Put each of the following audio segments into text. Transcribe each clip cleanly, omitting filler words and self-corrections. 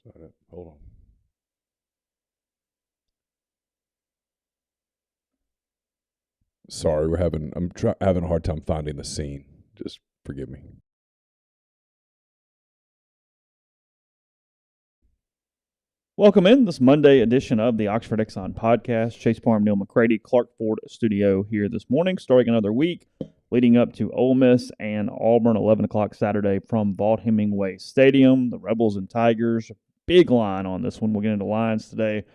That's not it. Hold on. Sorry, I'm having a hard time finding the scene. Just forgive me. Welcome in this Monday edition of the Oxford Exxon Podcast. Chase Parham, Neal, McCready, Clark Ford studio here this morning, starting another week leading up to Ole Miss and Auburn, 11 o'clock Saturday from Vaught-Hemingway Stadium. The Rebels and Tigers, big line on this one. We'll get into lines today,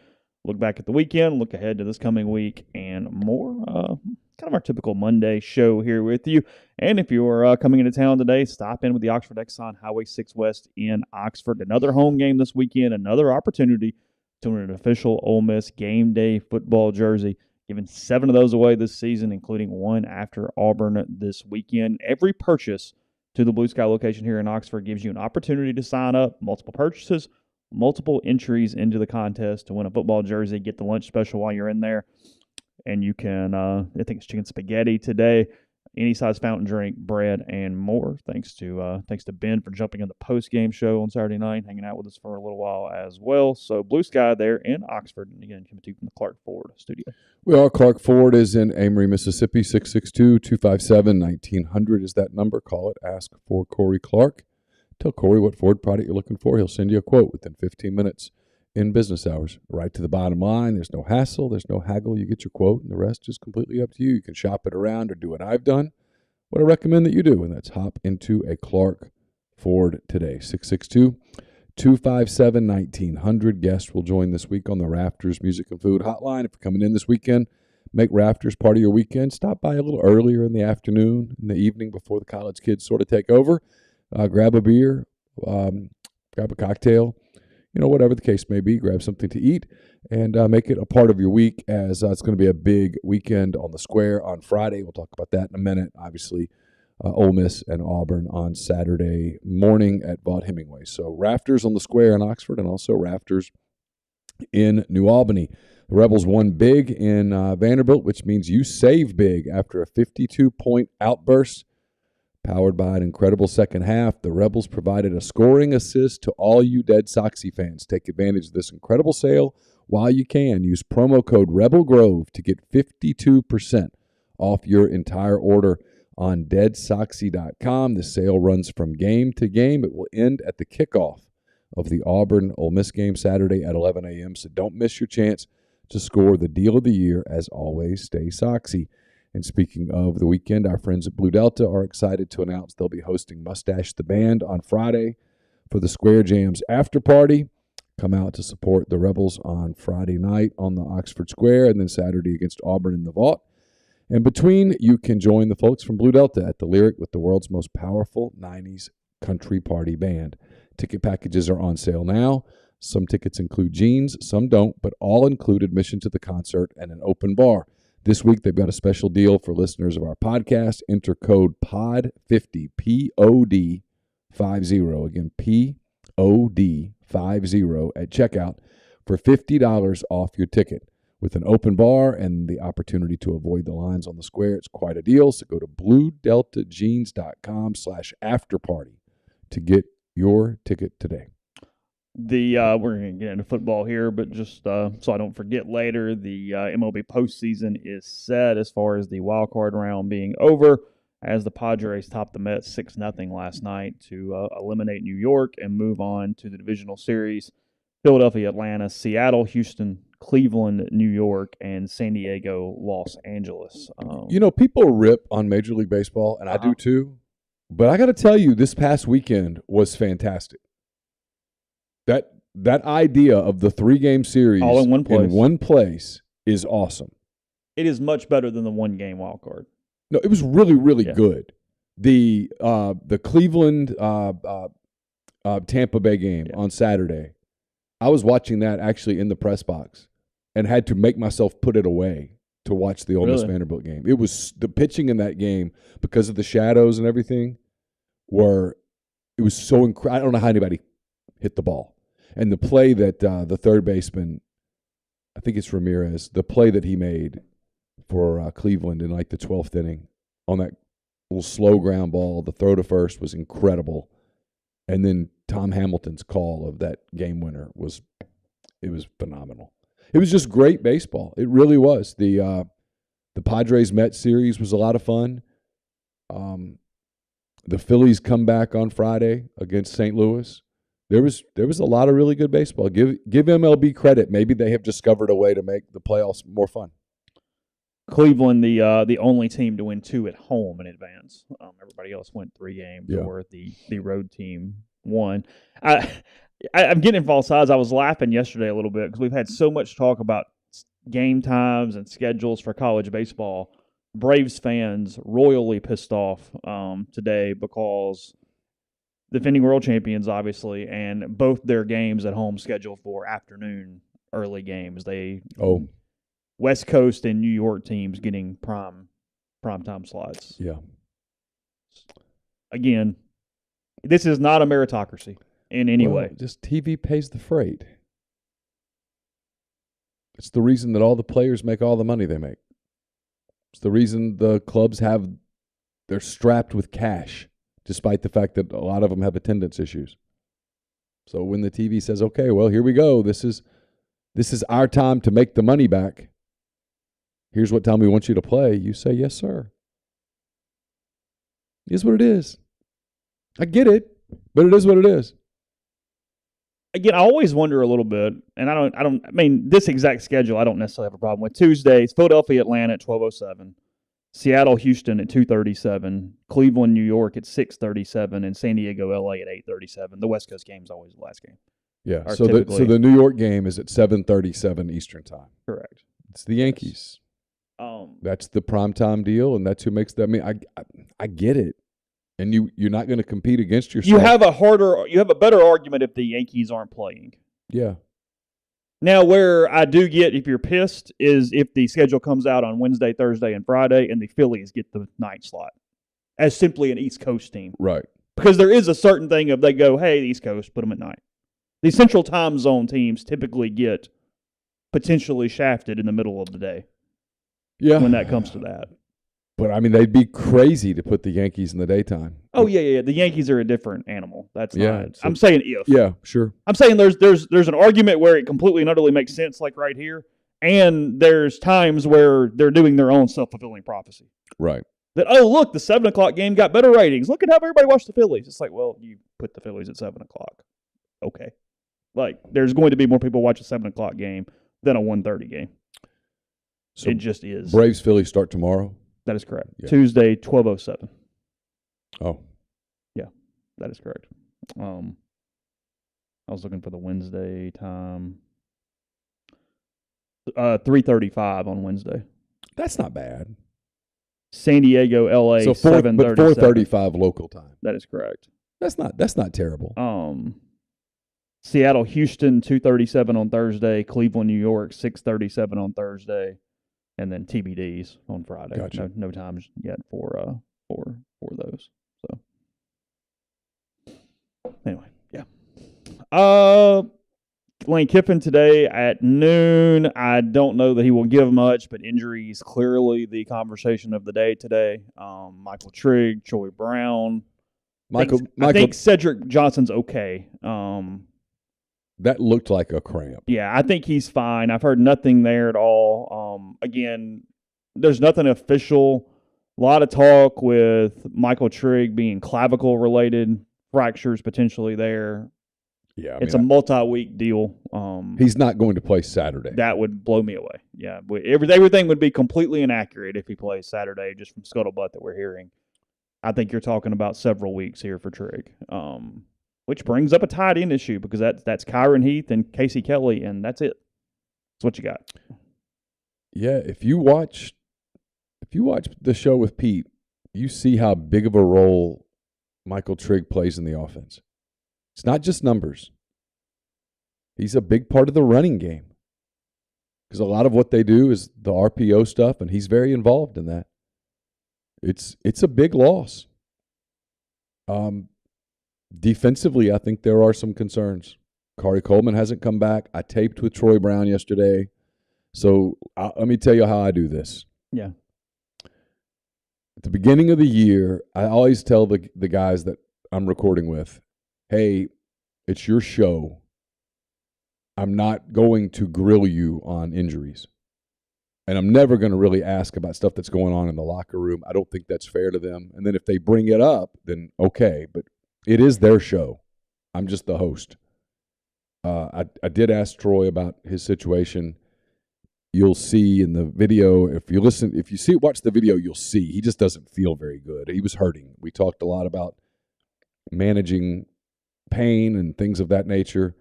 look back at the weekend, look ahead to this coming week, and more. Kind of our typical Monday show here with you. And if you're coming into town today, stop in with the Oxford Exxon Highway 6 West in Oxford. Another home game this weekend, another opportunity to win an official Ole Miss game day football jersey. Giving 7 of those away this season, including one after Auburn this weekend. Every purchase to the Blue Sky location here in Oxford gives you an opportunity to sign up, multiple purchases, multiple entries into the contest to win a football jersey, get the lunch special while you're in there. And you can, I think it's chicken spaghetti today, any size fountain drink, bread, and more. Thanks to Ben for jumping in the post-game show on Saturday night, hanging out with us for a little while as well. So Blue Sky there in Oxford. And again, coming to you from the Clark Ford studio. We are. Clark Ford is in Amory, Mississippi. 662-257-1900 is that number. Call it. Ask for Corey Clark. Tell Corey what Ford product you're looking for. He'll send you a quote within 15 minutes. In business hours, right to the bottom line. There's no hassle. There's no haggle. You get your quote, and the rest is completely up to you. You can shop it around or do what I've done, what I recommend that you do, and that's hop into a Clark Ford today. 662-257-1900. Guests will join this week on the Rafters Music and Food Hotline. If you're coming in this weekend, make Rafters part of your weekend. Stop by a little earlier in the afternoon, in the evening, before the college kids sort of take over. Grab a beer, grab a cocktail. Whatever the case may be, grab something to eat and make it a part of your week, as it's going to be a big weekend on the square on Friday. We'll talk about that in a minute. Obviously, Ole Miss and Auburn on Saturday morning at Vaught-Hemingway. So Rafters on the square in Oxford, and also Rafters in New Albany. The Rebels won big in Vanderbilt, which means you save big after a 52-point outburst. Powered by an incredible second half, the Rebels provided a scoring assist to all you Dead Soxy fans. Take advantage of this incredible sale while you can. Use promo code RebelGrove to get 52% off your entire order on deadsoxy.com. The sale runs from game to game. It will end at the kickoff of the Auburn-Ole Miss game Saturday at 11 a.m., so don't miss your chance to score the deal of the year. As always, stay Soxy. And speaking of the weekend, our friends at Blue Delta are excited to announce they'll be hosting Mustache the Band on Friday for the Square Jams after party. Come out to support the Rebels on Friday night on the Oxford Square, and then Saturday against Auburn in the Vaught. In between, you can join the folks from Blue Delta at the Lyric with the world's most powerful 90s country party band. Ticket packages are on sale now. Some tickets include jeans, some don't, but all include admission to the concert and an open bar. This week, they've got a special deal for listeners of our podcast. Enter code POD50, P-O-D 50, again, P-O-D 50 at checkout for $50 off your ticket. With an open bar and the opportunity to avoid the lines on the square, it's quite a deal. So go to bluedeltajeans.com/afterparty to get your ticket today. We're going to get into football here, but just so I don't forget later, the MLB postseason is set as far as the wild card round being over, as the Padres topped the Mets 6-0 last night to eliminate New York and move on to the divisional series. Philadelphia, Atlanta, Seattle, Houston, Cleveland, New York, and San Diego, Los Angeles. People rip on Major League Baseball, and I do too, but I got to tell you, this past weekend was fantastic. That idea of the 3-game series all in one place is awesome. It is much better than the 1-game wild card. No, it was really, really good. The Cleveland Tampa Bay game on Saturday, I was watching that actually in the press box and had to make myself put it away to watch the Ole Miss Vanderbilt game. It was the pitching in that game, because of the shadows and everything, it was so incredible. I don't know how anybody hit the ball. And the play that the third baseman, I think it's Ramirez, the play that he made for Cleveland in like the 12th inning on that little slow ground ball, the throw to first was incredible. And then Tom Hamilton's call of that game winner was phenomenal. It was just great baseball. It really was. The Padres Mets series was a lot of fun. The Phillies come back on Friday against St. Louis. There was a lot of really good baseball. Give MLB credit. Maybe they have discovered a way to make the playoffs more fun. Cleveland, the only team to win 2 at home in advance. Everybody else went 3 games, or the road team won. I'm getting false eyes. I was laughing yesterday a little bit because we've had so much talk about game times and schedules for college baseball. Braves fans royally pissed off today because defending world champions, obviously, and both their games at home scheduled for afternoon early games. West Coast and New York teams getting prime time slots. Yeah. Again, this is not a meritocracy in any way. Just TV pays the freight. It's the reason that all the players make all the money they make. It's the reason the clubs they're strapped with cash, despite the fact that a lot of them have attendance issues. So when the TV says, okay, well, here we go. This is our time to make the money back. Here's what time we want you to play. You say, yes, sir. It is what it is. I get it, but it is what it is. Again, I always wonder a little bit, and I mean, this exact schedule I don't necessarily have a problem with. Tuesdays, Philadelphia, Atlanta at 12:07, Seattle, Houston at 2:37, Cleveland, New York at 6:37, and San Diego, LA at 8:37. The West Coast game is always the last game. Yeah, so the New York game is at 7:37 Eastern time. Correct. It's the Yankees. That's the primetime deal, and that's who makes that. I mean, I get it. And you're not going to compete against yourself. You have a better argument if the Yankees aren't playing. Yeah. Now, where I do get if you're pissed is if the schedule comes out on Wednesday, Thursday, and Friday, and the Phillies get the night slot as simply an East Coast team. Right. Because there is a certain thing of they go, hey, the East Coast, put them at night. The Central Time Zone teams typically get potentially shafted in the middle of the day. Yeah. When that comes to that. But, I mean, they'd be crazy to put the Yankees in the daytime. Oh, yeah. The Yankees are a different animal. That's not. So, I'm saying if. Yeah, sure. I'm saying there's an argument where it completely and utterly makes sense, like right here, and there's times where they're doing their own self-fulfilling prophecy. Right. That, oh, look, the 7 o'clock game got better ratings. Look at how everybody watched the Phillies. It's like, well, you put the Phillies at 7 o'clock. Okay. Like, there's going to be more people watch a 7 o'clock game than a 1:30 game. So it just is. Braves-Phillies start tomorrow? That is correct. Yeah. Tuesday, 12:07. Oh. Yeah, that is correct. I was looking for the Wednesday time. 3:35 on Wednesday. That's not bad. San Diego, LA, so 4:35 local time. That is correct. That's not terrible. Seattle, Houston, 2:37 on Thursday. Cleveland, New York, 6:37 on Thursday. And then TBDs on Friday. Gotcha. No times yet for those. So anyway, yeah. Lane Kiffin today at noon. I don't know that he will give much, but injuries clearly the conversation of the day today. Michael Trigg, Troy Brown. I think Cedric Johnson's okay. That looked like a cramp. Yeah, I think he's fine. I've heard nothing there at all. Again, there's nothing official. A lot of talk with Michael Trigg being clavicle-related fractures potentially there. Yeah, it's a multi-week deal. He's not going to play Saturday. That would blow me away. Yeah, everything would be completely inaccurate if he plays Saturday, just from scuttlebutt that we're hearing. I think you're talking about several weeks here for Trigg. Which brings up a tight end issue because that's Kyron Heath and Casey Kelly, and that's it. That's what you got. Yeah, if you watch the show with Pete, you see how big of a role Michael Trigg plays in the offense. It's not just numbers. He's a big part of the running game because a lot of what they do is the RPO stuff, and he's very involved in that. It's a big loss. Defensively, I think there are some concerns. Kari Coleman hasn't come back. I taped with Troy Brown yesterday. So let me tell you how I do this. Yeah. At the beginning of the year, I always tell the guys that I'm recording with, hey, It's your show. I'm not going to grill you on injuries. And I'm never going to really ask about stuff that's going on in the locker room. I don't think that's fair to them. And then if they bring it up, then okay. But it is their show. I'm just the host. I did ask Troy about his situation. You'll see in the video, if you watch the video, you'll see he just doesn't feel very good. He was hurting. We talked a lot about managing pain and things of that nature.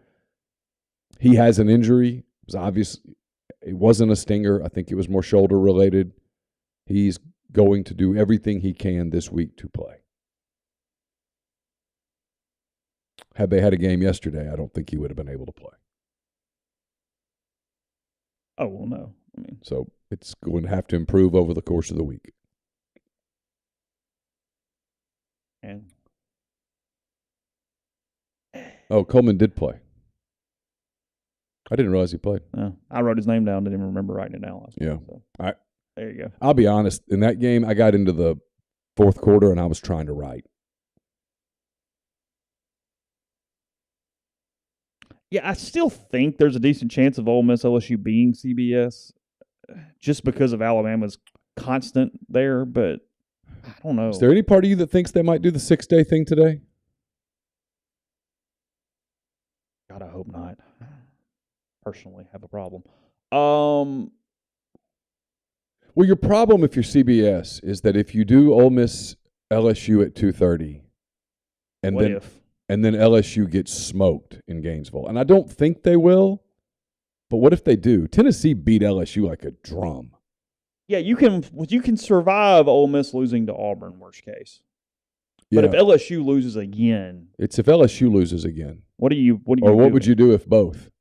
He has an injury. It was obvious. It wasn't a stinger. I think it was more shoulder related. He's going to do everything he can this week to play. Had they had a game yesterday, I don't think he would have been able to play. Oh, well, no. So it's going to have to improve over the course of the week. And Coleman did play. I didn't realize he played. I wrote his name down. Didn't even remember writing it down last week. So. There you go. I'll be honest. In that game, I got into the fourth quarter and I was trying to write. Yeah, I still think there's a decent chance of Ole Miss LSU being CBS just because of Alabama's constant there, but I don't know. Is there any part of you that thinks they might do the 6-day thing today? God, I hope not. Personally have a problem. Well, your problem if you're CBS is that if you do Ole Miss LSU at 2:30 and then LSU gets smoked in Gainesville. And I don't think they will, but what if they do? Tennessee beat LSU like a drum. Yeah, you can survive Ole Miss losing to Auburn, worst case. But if LSU loses again, it's if LSU loses again. What would you do if both?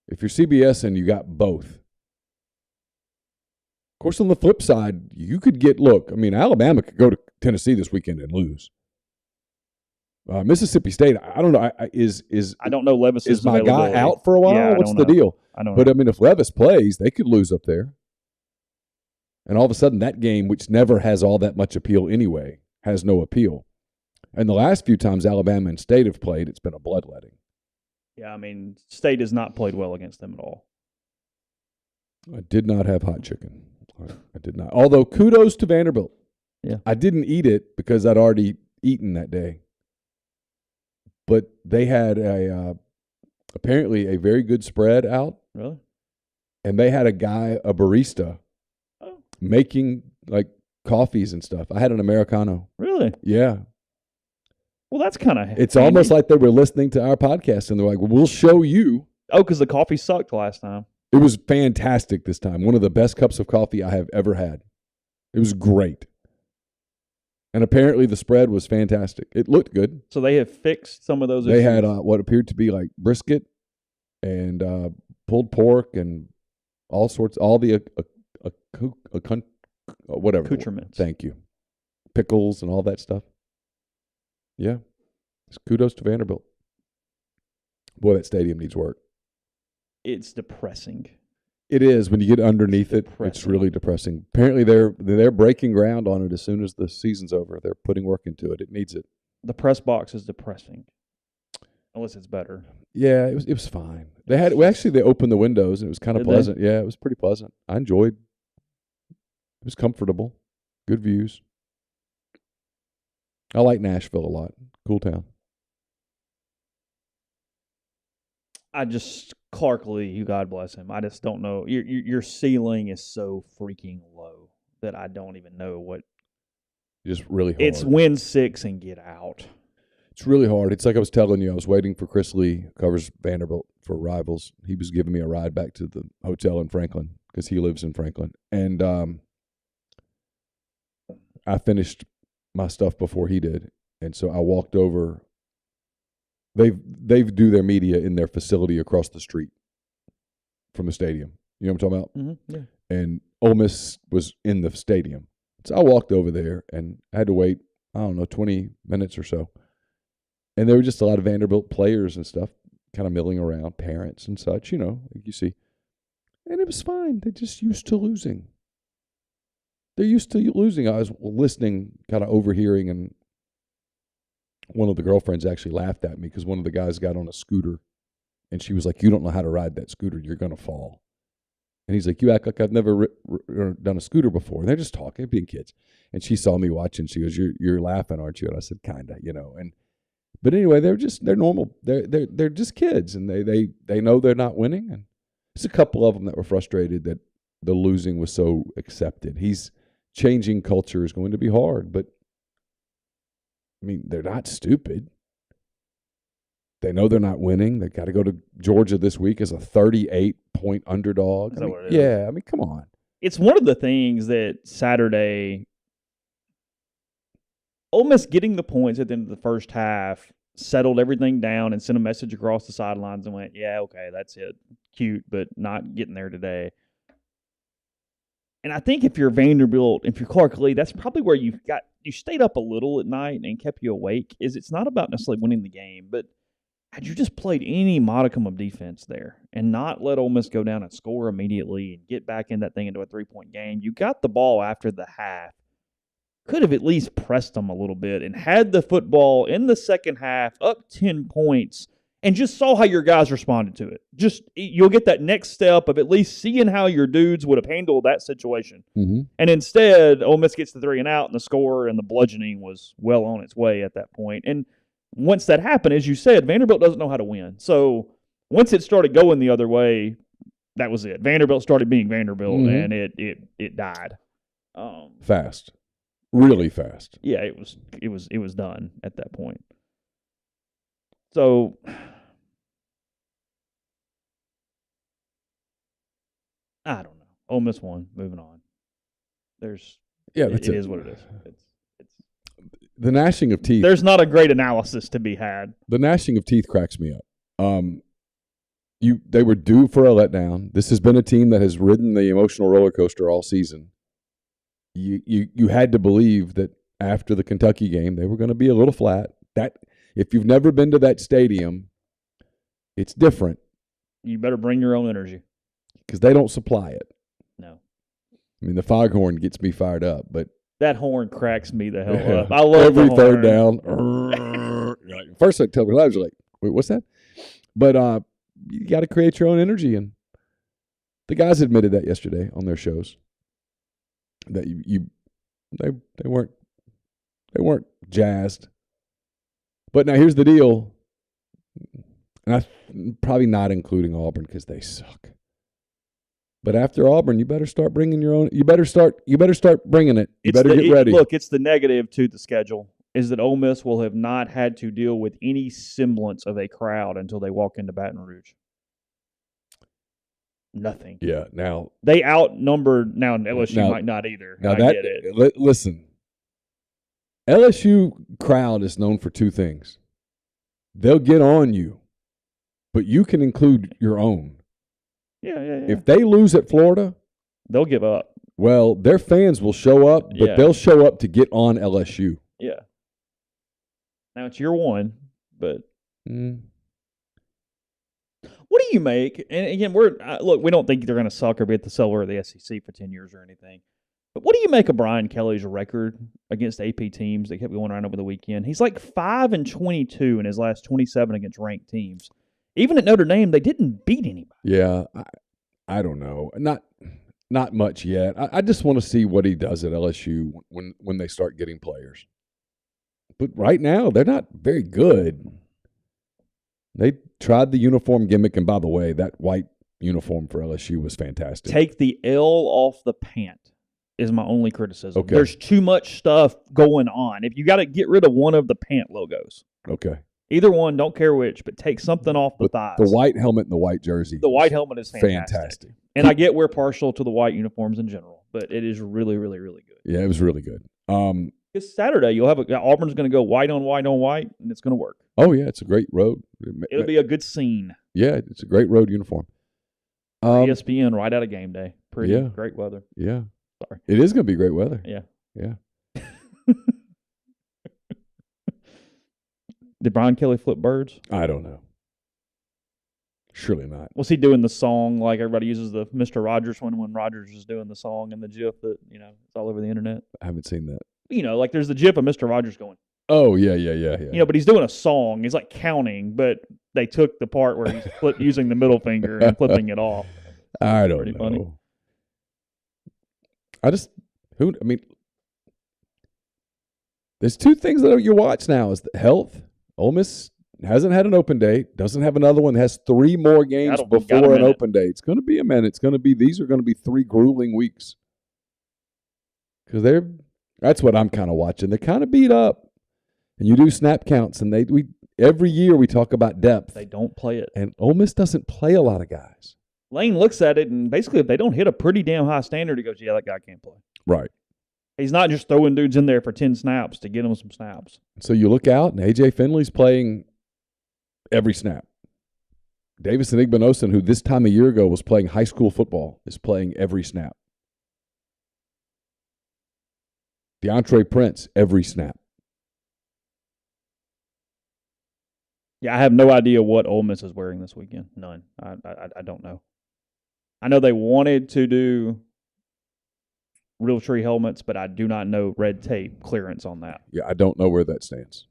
If you're CBS and you got both. Of course, on the flip side, you could Alabama could go to Tennessee this weekend and lose. Mississippi State, I don't know. I don't know. Levis is my guy out for a while? Yeah, What's the deal? I don't know. But if Levis plays, they could lose up there, and all of a sudden that game, which never has all that much appeal anyway, has no appeal. And the last few times Alabama and State have played, it's been a bloodletting. Yeah, State has not played well against them at all. I did not have hot chicken. I did not. Although kudos to Vanderbilt. Yeah, I didn't eat it because I'd already eaten that day. But they had apparently a very good spread out. Really? And they had a barista, making like coffees and stuff. I had an Americano. Really? Yeah. Well, that's kind of. It's almost like they were listening to our podcast and they're like, well, we'll show you. Oh, because the coffee sucked last time. It was fantastic this time. One of the best cups of coffee I have ever had. It was great. And apparently the spread was fantastic. It looked good. So they have fixed some of those issues? They had what appeared to be like brisket and pulled pork and all the whatever. Accoutrements. Thank you. Pickles and all that stuff. Yeah. Kudos to Vanderbilt. Boy, that stadium needs work. It's depressing. It is. When you get underneath it, it's really depressing. Apparently, they're breaking ground on it as soon as the season's over. They're putting work into it. It needs it. The press box is depressing, unless it's better. Yeah, it was fine. They opened the windows and it was kind of pleasant. Yeah, it was pretty pleasant. I enjoyed. It was comfortable. Good views. I like Nashville a lot. Cool town. Clark Lee, God bless him. I just don't know. Your ceiling is so freaking low that I don't even know what. Just really hard. It's win 6 and get out. It's really hard. It's like I was telling you. I was waiting for Chris Lee, covers Vanderbilt for Rivals. He was giving me a ride back to the hotel in Franklin because he lives in Franklin. And I finished my stuff before he did. And so I walked over. They do their media in their facility across the street from the stadium. You know what I'm talking about? Mm-hmm, yeah. And Ole Miss was in the stadium. So I walked over there and I had to wait, 20 minutes or so. And there were just a lot of Vanderbilt players and stuff kind of milling around, parents and such, like you see. And it was fine. They're just used to losing. They're used to losing. I was listening, kind of overhearing and one of the girlfriends actually laughed at me because one of the guys got on a scooter, and she was like, "You don't know how to ride that scooter. You're going to fall." And he's like, "You act like I've never done a scooter before." And they're just talking, being kids. And she saw me watching. She goes, "You're laughing, aren't you?" And I said, "Kinda, you know." But anyway, they're normal. They're just kids, and they know they're not winning. And there's a couple of them that were frustrated that the losing was so accepted. He's changing culture is going to be hard, but I mean, they're not stupid. They know they're not winning. They got to go to Georgia this week as a 38-point underdog. Is that what it is? Yeah, I mean, come on. It's one of the things that Saturday, Ole Miss getting the points at the end of the first half settled everything down and sent a message across the sidelines and went, yeah, okay, that's it. Cute, but not getting there today. And I think if you're Vanderbilt, if you're Clark Lee, that's probably where you stayed up a little at night and kept you awake. It's not about necessarily winning the game, but had you just played any modicum of defense there and not let Ole Miss go down and score immediately and get back in that thing into a 3-point game, you got the ball after the half. Could have at least pressed them a little bit and had the football in the second half up 10 points and just saw how your guys responded to it. Just you'll get that next step of at least seeing how your dudes would have handled that situation. Mm-hmm. And instead, Ole Miss gets the 3 and out, and the score and the bludgeoning was well on its way at that point. And once that happened, as you said, Vanderbilt doesn't know how to win. So once it started going the other way, that was it. Vanderbilt started being Vanderbilt, and it died. Fast. Really fast. Yeah, it was done at that point. So I don't know. Ole Miss won. Moving on. It is what it is. It's the gnashing of teeth. There's not a great analysis to be had. The gnashing of teeth cracks me up. They were due for a letdown. This has been a team that has ridden the emotional roller coaster all season. You had to believe that after the Kentucky game they were going to be a little flat. That if you've never been to that stadium, it's different. You better bring your own energy because they don't supply it. No, I mean the foghorn gets me fired up, but that horn cracks me the hell up. I love every the third horn. down. First I tell me lives are like, wait, what's that? But you got to create your own energy, and the guys admitted that yesterday on their shows. That they weren't jazzed. But now here's the deal, and I'm probably not including Auburn because they suck. But after Auburn, you better start bringing your own. You better start bringing it. You better get ready. Look, it's the negative to the schedule is that Ole Miss will have not had to deal with any semblance of a crowd until they walk into Baton Rouge. Nothing. Yeah. Now they outnumbered. Now LSU might not either. Now I get it. Listen, LSU crowd is known for two things. They'll get on you, but you can include your own. Yeah. If they lose at Florida, they'll give up. Well, their fans will show up, but they'll show up to get on LSU. Yeah. Now it's year one, but. What do you make? And again, we don't think they're going to suck or be at the cellar of the SEC for 10 years or anything. But what do you make of Brian Kelly's record against AP teams that kept going around over the weekend? He's like 5-22 in his last 27 against ranked teams. Even at Notre Dame, they didn't beat anybody. Yeah, I don't know. Not much yet. I just want to see what he does at LSU when they start getting players. But right now, they're not very good. They tried the uniform gimmick, and by the way, that white uniform for LSU was fantastic. Take the L off the pant is my only criticism. Okay. There's too much stuff going on. If you got to get rid of one of the pant logos. Okay. Either one, don't care which, but take something off the thighs. The white helmet and the white jersey. The white helmet is fantastic. And I get we're partial to the white uniforms in general, but it is really, really, really good. Yeah, it was really good. It's Saturday. You'll have Auburn's going to go white on white on white, and it's going to work. Oh, yeah, it's a great road. It'll be a good scene. Yeah, it's a great road uniform. ESPN right out of game day. Great weather. Yeah. Sorry. It is going to be great weather. Yeah. Yeah. Did Brian Kelly flip birds? I don't know. Surely not. Was he doing the song like everybody uses the Mr. Rogers one when Rogers is doing the song and the GIF that, it's all over the internet? I haven't seen that. Like there's the GIF of Mr. Rogers going. Oh, yeah. But he's doing a song. He's like counting, but they took the part where he's using the middle finger and flipping it off. I don't know. Funny. There's two things that you watch now is the health. Ole Miss hasn't had an open day, doesn't have another one, has 3 more games before an open day. It's going to be a minute. These are going to be 3 grueling weeks. Because that's what I'm kind of watching. They're kind of beat up. And you do snap counts, and every year we talk about depth. They don't play it. And Ole Miss doesn't play a lot of guys. Lane looks at it, and basically if they don't hit a pretty damn high standard, he goes, yeah, that guy can't play. Right. He's not just throwing dudes in there for 10 snaps to get them some snaps. So you look out, and A.J. Finley's playing every snap. Davison Igbinosun, who this time a year ago was playing high school football, is playing every snap. DeAndre Prince, every snap. Yeah, I have no idea what Ole Miss is wearing this weekend. None. I don't know. I know they wanted to do real tree helmets, but I do not know red tape clearance on that. Yeah, I don't know where that stands.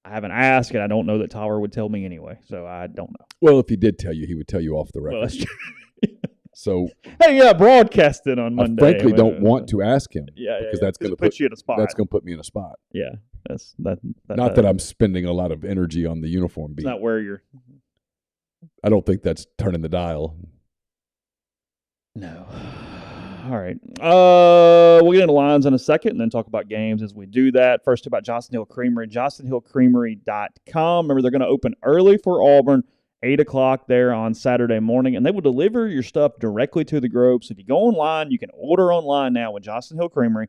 I haven't asked, and I don't know that Tyler would tell me anyway, so I don't know. Well, if he did tell you, he would tell you off the record. Well, that's true. So, hey, yeah, broadcast it on Monday. I frankly don't want to ask him. Because that's going to put you in a spot. That's going to put me in a spot. Yeah, not that I'm spending a lot of energy on the uniform beat. It's not where you're. I don't think that's turning the dial. No. All right. We'll get into lines in a second and then talk about games as we do that. First, about Johnson Hill Creamery, johnsonhillcreamery.com. Remember, they're going to open early for Auburn, 8 o'clock there on Saturday morning, and they will deliver your stuff directly to the Grove. So if you go online, you can order online now with Johnson Hill Creamery,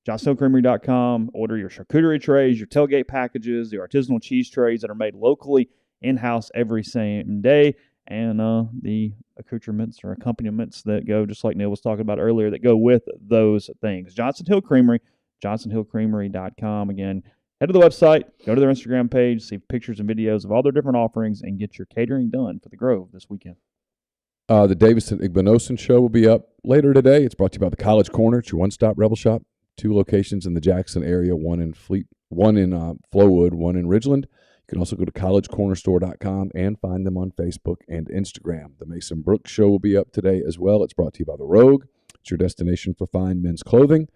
johnsonhillcreamery.com. Order your charcuterie trays, your tailgate packages, the artisanal cheese trays that are made locally in-house every same day, and the accoutrements or accompaniments that go, just like Neal was talking about earlier, that go with those things. Johnson Hill Creamery, johnsonhillcreamery.com. Again, head to the website, go to their Instagram page, see pictures and videos of all their different offerings, and get your catering done for the Grove this weekend. The Davison Igbinosun show will be up later today. It's brought to you by the College Corner. It's your one-stop Rebel Shop. 2 locations in the Jackson area, one in Flowood, one in Ridgeland. You can also go to collegecornerstore.com and find them on Facebook and Instagram. The Mason Brooks show will be up today as well. It's brought to you by The Rogue. It's your destination for fine men's clothing.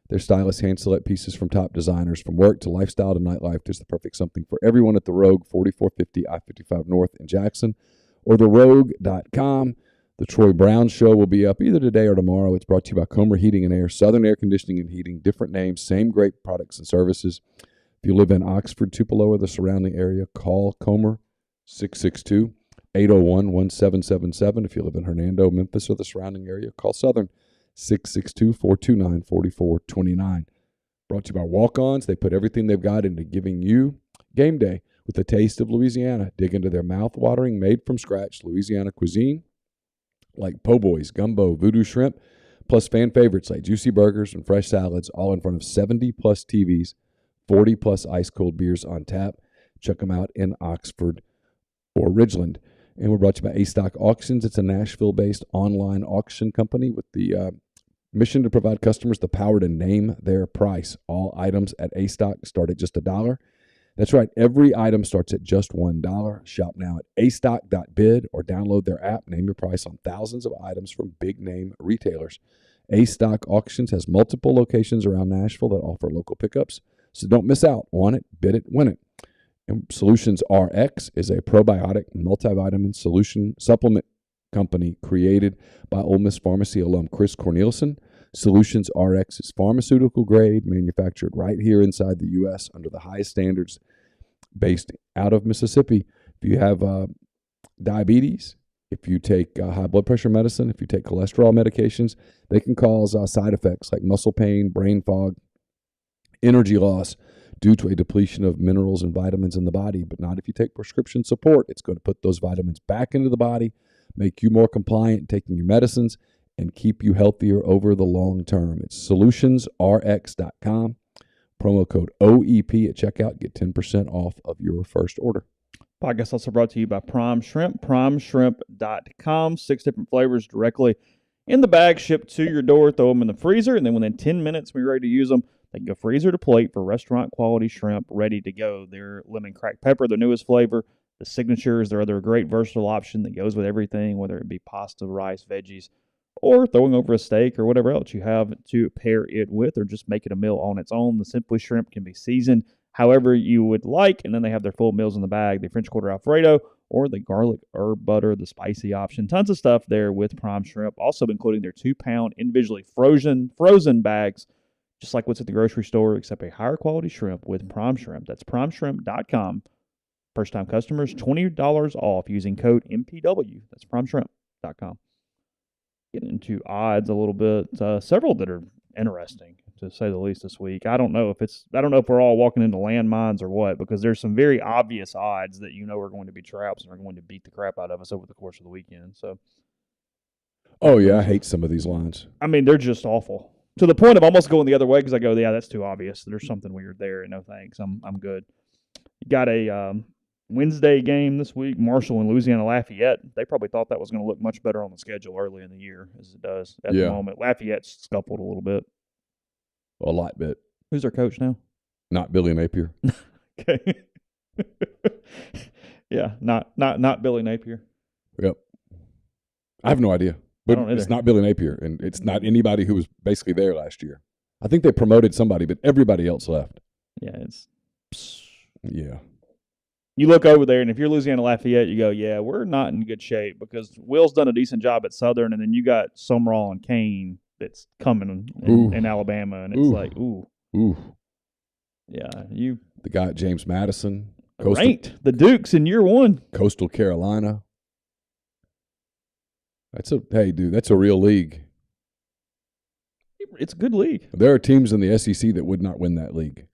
Their stylish hand-select pieces from top designers. From work to lifestyle to nightlife, there's the perfect something for everyone at The Rogue, 4450 I-55 North in Jackson, or therogue.com. The Troy Brown show will be up either today or tomorrow. It's brought to you by Comer Heating and Air, Southern Air Conditioning and Heating, different names, same great products and services. If you live in Oxford, Tupelo, or the surrounding area, call Comer, 662-801-1777. If you live in Hernando, Memphis, or the surrounding area, call Southern, 662-429-4429. Brought to you by Walk-Ons. They put everything they've got into giving you game day with a taste of Louisiana. Dig into their mouth-watering, made-from-scratch Louisiana cuisine like po' boys, gumbo, voodoo shrimp, plus fan favorites like juicy burgers and fresh salads, all in front of 70-plus TVs, 40-plus ice-cold beers on tap. Check them out in Oxford or Ridgeland. And we're brought to you by A-Stock Auctions. It's a Nashville-based online auction company with the mission to provide customers the power to name their price. All items at A-Stock start at just $1. That's right. Every item starts at just $1. Shop now at astock.bid or download their app. Name your price on thousands of items from big-name retailers. A-Stock Auctions has multiple locations around Nashville that offer local pickups. So don't miss out. Want it, bid it, win it. And Solutions RX is a probiotic multivitamin solution supplement company created by Ole Miss Pharmacy alum Chris Cornelison. Solutions RX is pharmaceutical grade, manufactured right here inside the U.S. under the highest standards, based out of Mississippi. If you have diabetes, if you take high blood pressure medicine, if you take cholesterol medications, they can cause side effects like muscle pain, brain fog, energy loss due to a depletion of minerals and vitamins in the body, but not if you take prescription support. It's going to put those vitamins back into the body, make you more compliant taking your medicines, and keep you healthier over the long term. It's solutionsrx.com. Promo code OEP at checkout. Get 10% off of your first order. Podcast also brought to you by Prime Shrimp, primeshrimp.com. 6 different flavors directly in the bag, shipped to your door. Throw them in the freezer, and then within 10 minutes, when you're ready to use them, They can go freezer to plate for restaurant-quality shrimp ready to go. Their lemon cracked pepper, their newest flavor. The signature is their other great versatile option that goes with everything, whether it be pasta, rice, veggies, or throwing over a steak or whatever else you have to pair it with, or just make it a meal on its own. The Simply Shrimp can be seasoned however you would like, and then they have their full meals in the bag, the French Quarter Alfredo, or the garlic herb butter, the spicy option. Tons of stuff there with Prime Shrimp, also including their 2-pound individually frozen bags, just like what's at the grocery store, except a higher quality shrimp with Prime Shrimp. That's primeshrimp.com. First-time customers, $20 off using code MPW. That's primeshrimp.com. Getting into odds a little bit. Several that are interesting, to say the least, this week. I don't know if we're all walking into landmines or what, because there's some very obvious odds that are going to be traps and are going to beat the crap out of us over the course of the weekend. So, oh yeah, I hate some of these lines. I mean, they're just awful to the point of almost going the other way because I go, yeah, that's too obvious. There's something weird there. No thanks. I'm good. You got a Wednesday game this week, Marshall and Louisiana Lafayette. They probably thought that was going to look much better on the schedule early in the year as it does at the moment. Lafayette's scuffled a little bit. A lot bit. Who's their coach now? Not Billy Napier. Okay. Yeah, not Billy Napier. Yep. I have no idea. But I it's not Billy Napier, and it's not anybody who was basically there last year. I think they promoted somebody, but everybody else left. Yeah, Yeah. You look over there, and if you're Louisiana Lafayette, you go, yeah, we're not in good shape because Will's done a decent job at Southern, and then you got Sumrall and Kane that's coming in Alabama, and it's like, ooh. Yeah, The guy at James Madison. Ranked the Dukes in year one. Coastal Carolina. That's a real league. It's a good league. There are teams in the SEC that would not win that league.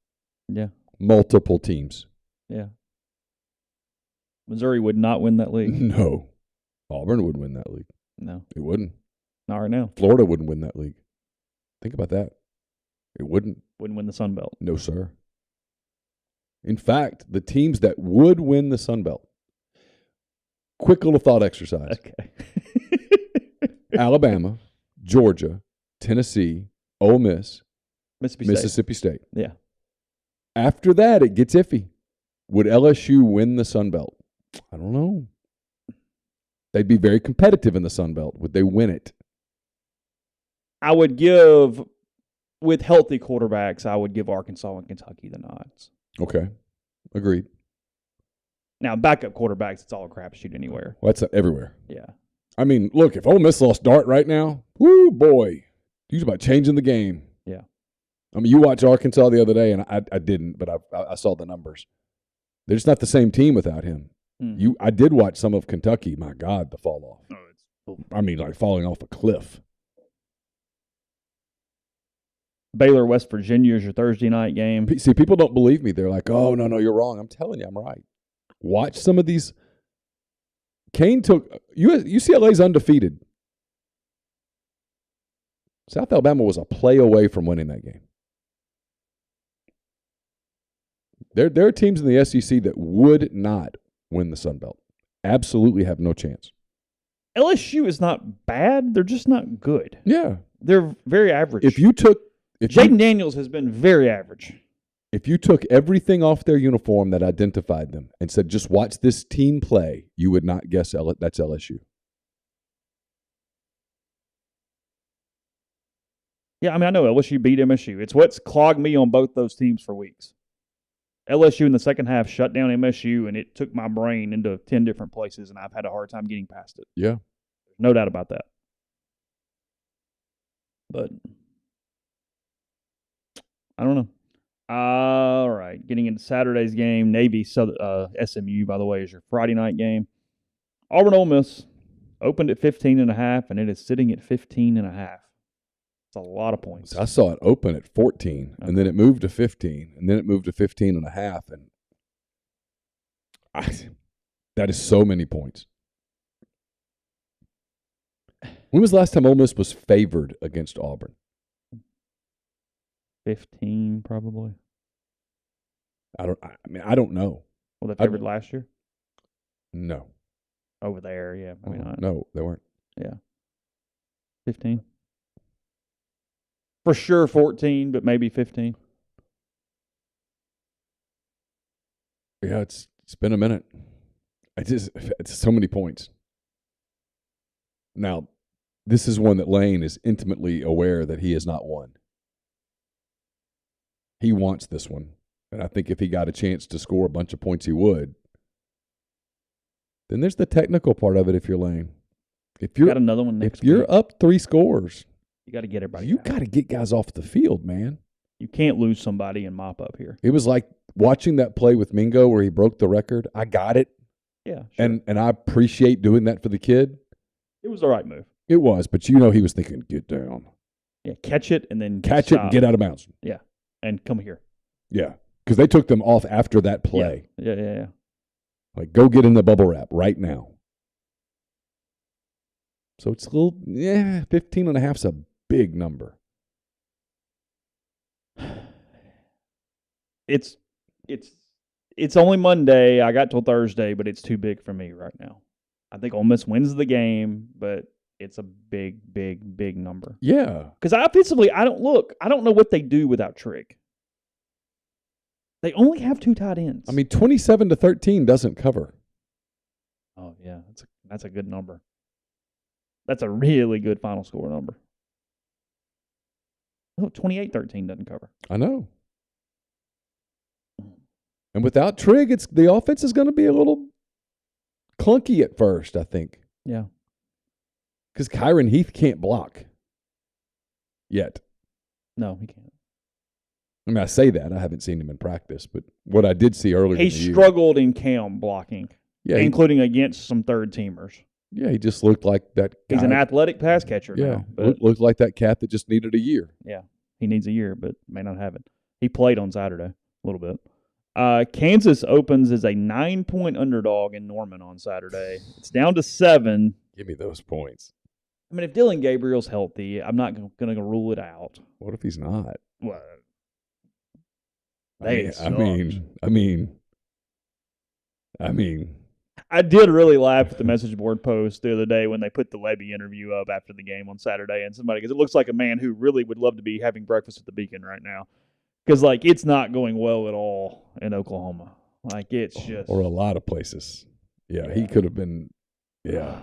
Yeah. Multiple teams. Yeah. Missouri would not win that league. No. Auburn wouldn't win that league. No. It wouldn't. Not right now. Florida wouldn't win that league. Think about that. It wouldn't. Wouldn't win the Sun Belt. No, sir. In fact, the teams that would win the Sun Belt. Quick little thought exercise. Okay. Alabama, Georgia, Tennessee, Ole Miss, Mississippi State. Yeah. After that, it gets iffy. Would LSU win the Sun Belt? I don't know. They'd be very competitive in the Sun Belt. Would they win it? I would give, with healthy quarterbacks, I would give Arkansas and Kentucky the nods. Okay. Agreed. Now, backup quarterbacks, it's all a crapshoot anywhere. Well, that's everywhere. Yeah. I mean, look, if Ole Miss lost Dart right now, whoo, boy, he's about changing the game. Yeah. I mean, you watched Arkansas the other day, and I didn't, but I saw the numbers. They're just not the same team without him. I did watch some of Kentucky. My God, the fall off. I mean, like falling off a cliff. Baylor, West Virginia is your Thursday night game. See, people don't believe me. They're like, oh, no, you're wrong. I'm telling you, I'm right. Watch some of these. Kane took UCLA's undefeated. South Alabama was a play away from winning that game. There are teams in the SEC that would not win the Sun Belt. Absolutely have no chance. LSU is not bad. They're just not good. Yeah. They're very average. Jaden Daniels has been very average. If you took everything off their uniform that identified them and said, just watch this team play, you would not guess that's LSU. Yeah, I mean, I know LSU beat MSU. It's what's clogged me on both those teams for weeks. LSU in the second half shut down MSU, and it took my brain into 10 different places, and I've had a hard time getting past it. Yeah. No doubt about that. But I don't know. All right, getting into Saturday's game, Navy SMU, by the way, is your Friday night game. Auburn Ole Miss opened at 15.5, and it is sitting at 15.5. It's a lot of points. I saw it open at 14, and then it moved to 15, and then it moved to 15.5, and that is so many points. When was the last time Ole Miss was favored against Auburn? 15, probably. I don't know. Well, they favored last year? No. Over there, yeah. Maybe not. No, they weren't. Yeah. 15. For sure 14, but maybe 15. Yeah, it's been a minute. It's so many points. Now, this is one that Lane is intimately aware that he has not won. He wants this one. And I think if he got a chance to score a bunch of points, he would. Then there's the technical part of it if you're Lane. If you're got another one next If you're week. up 3 scores, You got to get everybody. you got to get guys off the field, man. You can't lose somebody and mop up here. It was like watching that play with Mingo where he broke the record. I got it. Yeah, sure. And I appreciate doing that for the kid. It was the right move. It was, but you know he was thinking, get down. Yeah, catch it and then Catch stop. it and get out of bounds. Yeah, and come here. Yeah, because they took them off after that play. Yeah. Like, go get in the bubble wrap right now. So it's a little, 15.5 is a big number. It's only Monday. I got till Thursday, but it's too big for me right now. I think Ole Miss wins the game, but it's a big, big, big number. Yeah. Because offensively, I don't know what they do without Trigg. They only have 2 tight ends. I mean, 27-13 doesn't cover. Oh yeah, that's a good number. That's a really good final score number. No, 28-13 doesn't cover. I know. And without Trigg, the offense is going to be a little clunky at first, I think. Yeah. Because Kyron Heath can't block yet. No, he can't. I mean, I say that. I haven't seen him in practice, but what I did see earlier He in the year. struggled in cam blocking, including against some third teamers. Yeah, he just looked like that guy. He's an athletic pass catcher now. But looked like that cat that just needed a year. yeah, he needs a year, but may not have it. He played on Saturday a little bit. Kansas opens as a 9-point underdog in Norman on Saturday. It's down to 7. Give me those points. I mean, if Dylan Gabriel's healthy, I'm not going to rule it out. What if he's not? Well, I mean, I did really laugh at the message board post the other day when they put the Levy interview up after the game on Saturday, and somebody, because it looks like a man who really would love to be having breakfast at the Beacon right now, because like it's not going well at all in Oklahoma. Like it's just or a lot of places. Yeah, he could have been. Yeah, I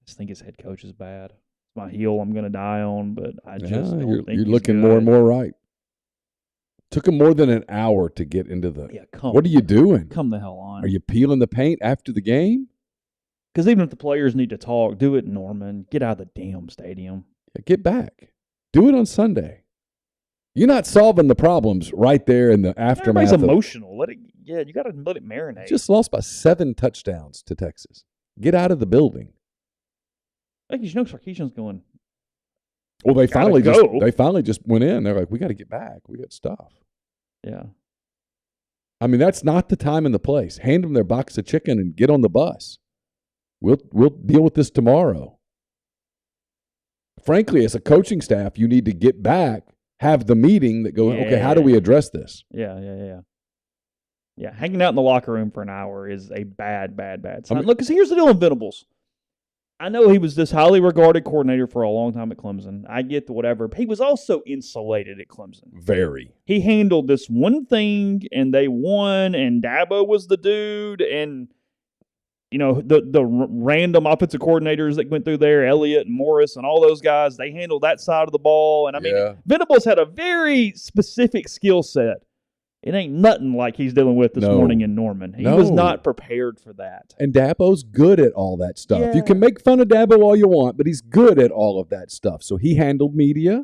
just think his head coach is bad. It's my heel I'm going to die on, but I just don't think you're he's looking good. more and more right. Took him more than an hour to get into the. Yeah, come. What are you doing? Come the hell on. Are you peeling the paint after the game? Because even if the players need to talk, do it, Norman. Get out of the damn stadium. Yeah, get back. Do it on Sunday. You're not solving the problems right there in the aftermath. Everybody's emotional. You got to let it marinate. Just lost by 7 touchdowns to Texas. Get out of the building. I think Sarkisian's going. Well, they finally go. just went in. They're like, we got to get back. We got stuff. Yeah. I mean, that's not the time and the place. Hand them their box of chicken and get on the bus. We'll deal with this tomorrow. Frankly, as a coaching staff, you need to get back, have the meeting that goes, okay, how do we address this? Yeah. Yeah, hanging out in the locker room for an hour is a bad sign. Look, because here's the deal with Venables. I know he was this highly regarded coordinator for a long time at Clemson. I get the whatever. But he was also insulated at Clemson. Very. He handled this one thing, and they won, and Dabo was the dude, and the random offensive coordinators that went through there, Elliott and Morris and all those guys, they handled that side of the ball. And I mean, Venables had a very specific skill set. It ain't nothing like he's dealing with this morning in Norman. He was not prepared for that. And Dabo's good at all that stuff. Yeah. You can make fun of Dabo all you want, but he's good at all of that stuff. So he handled media.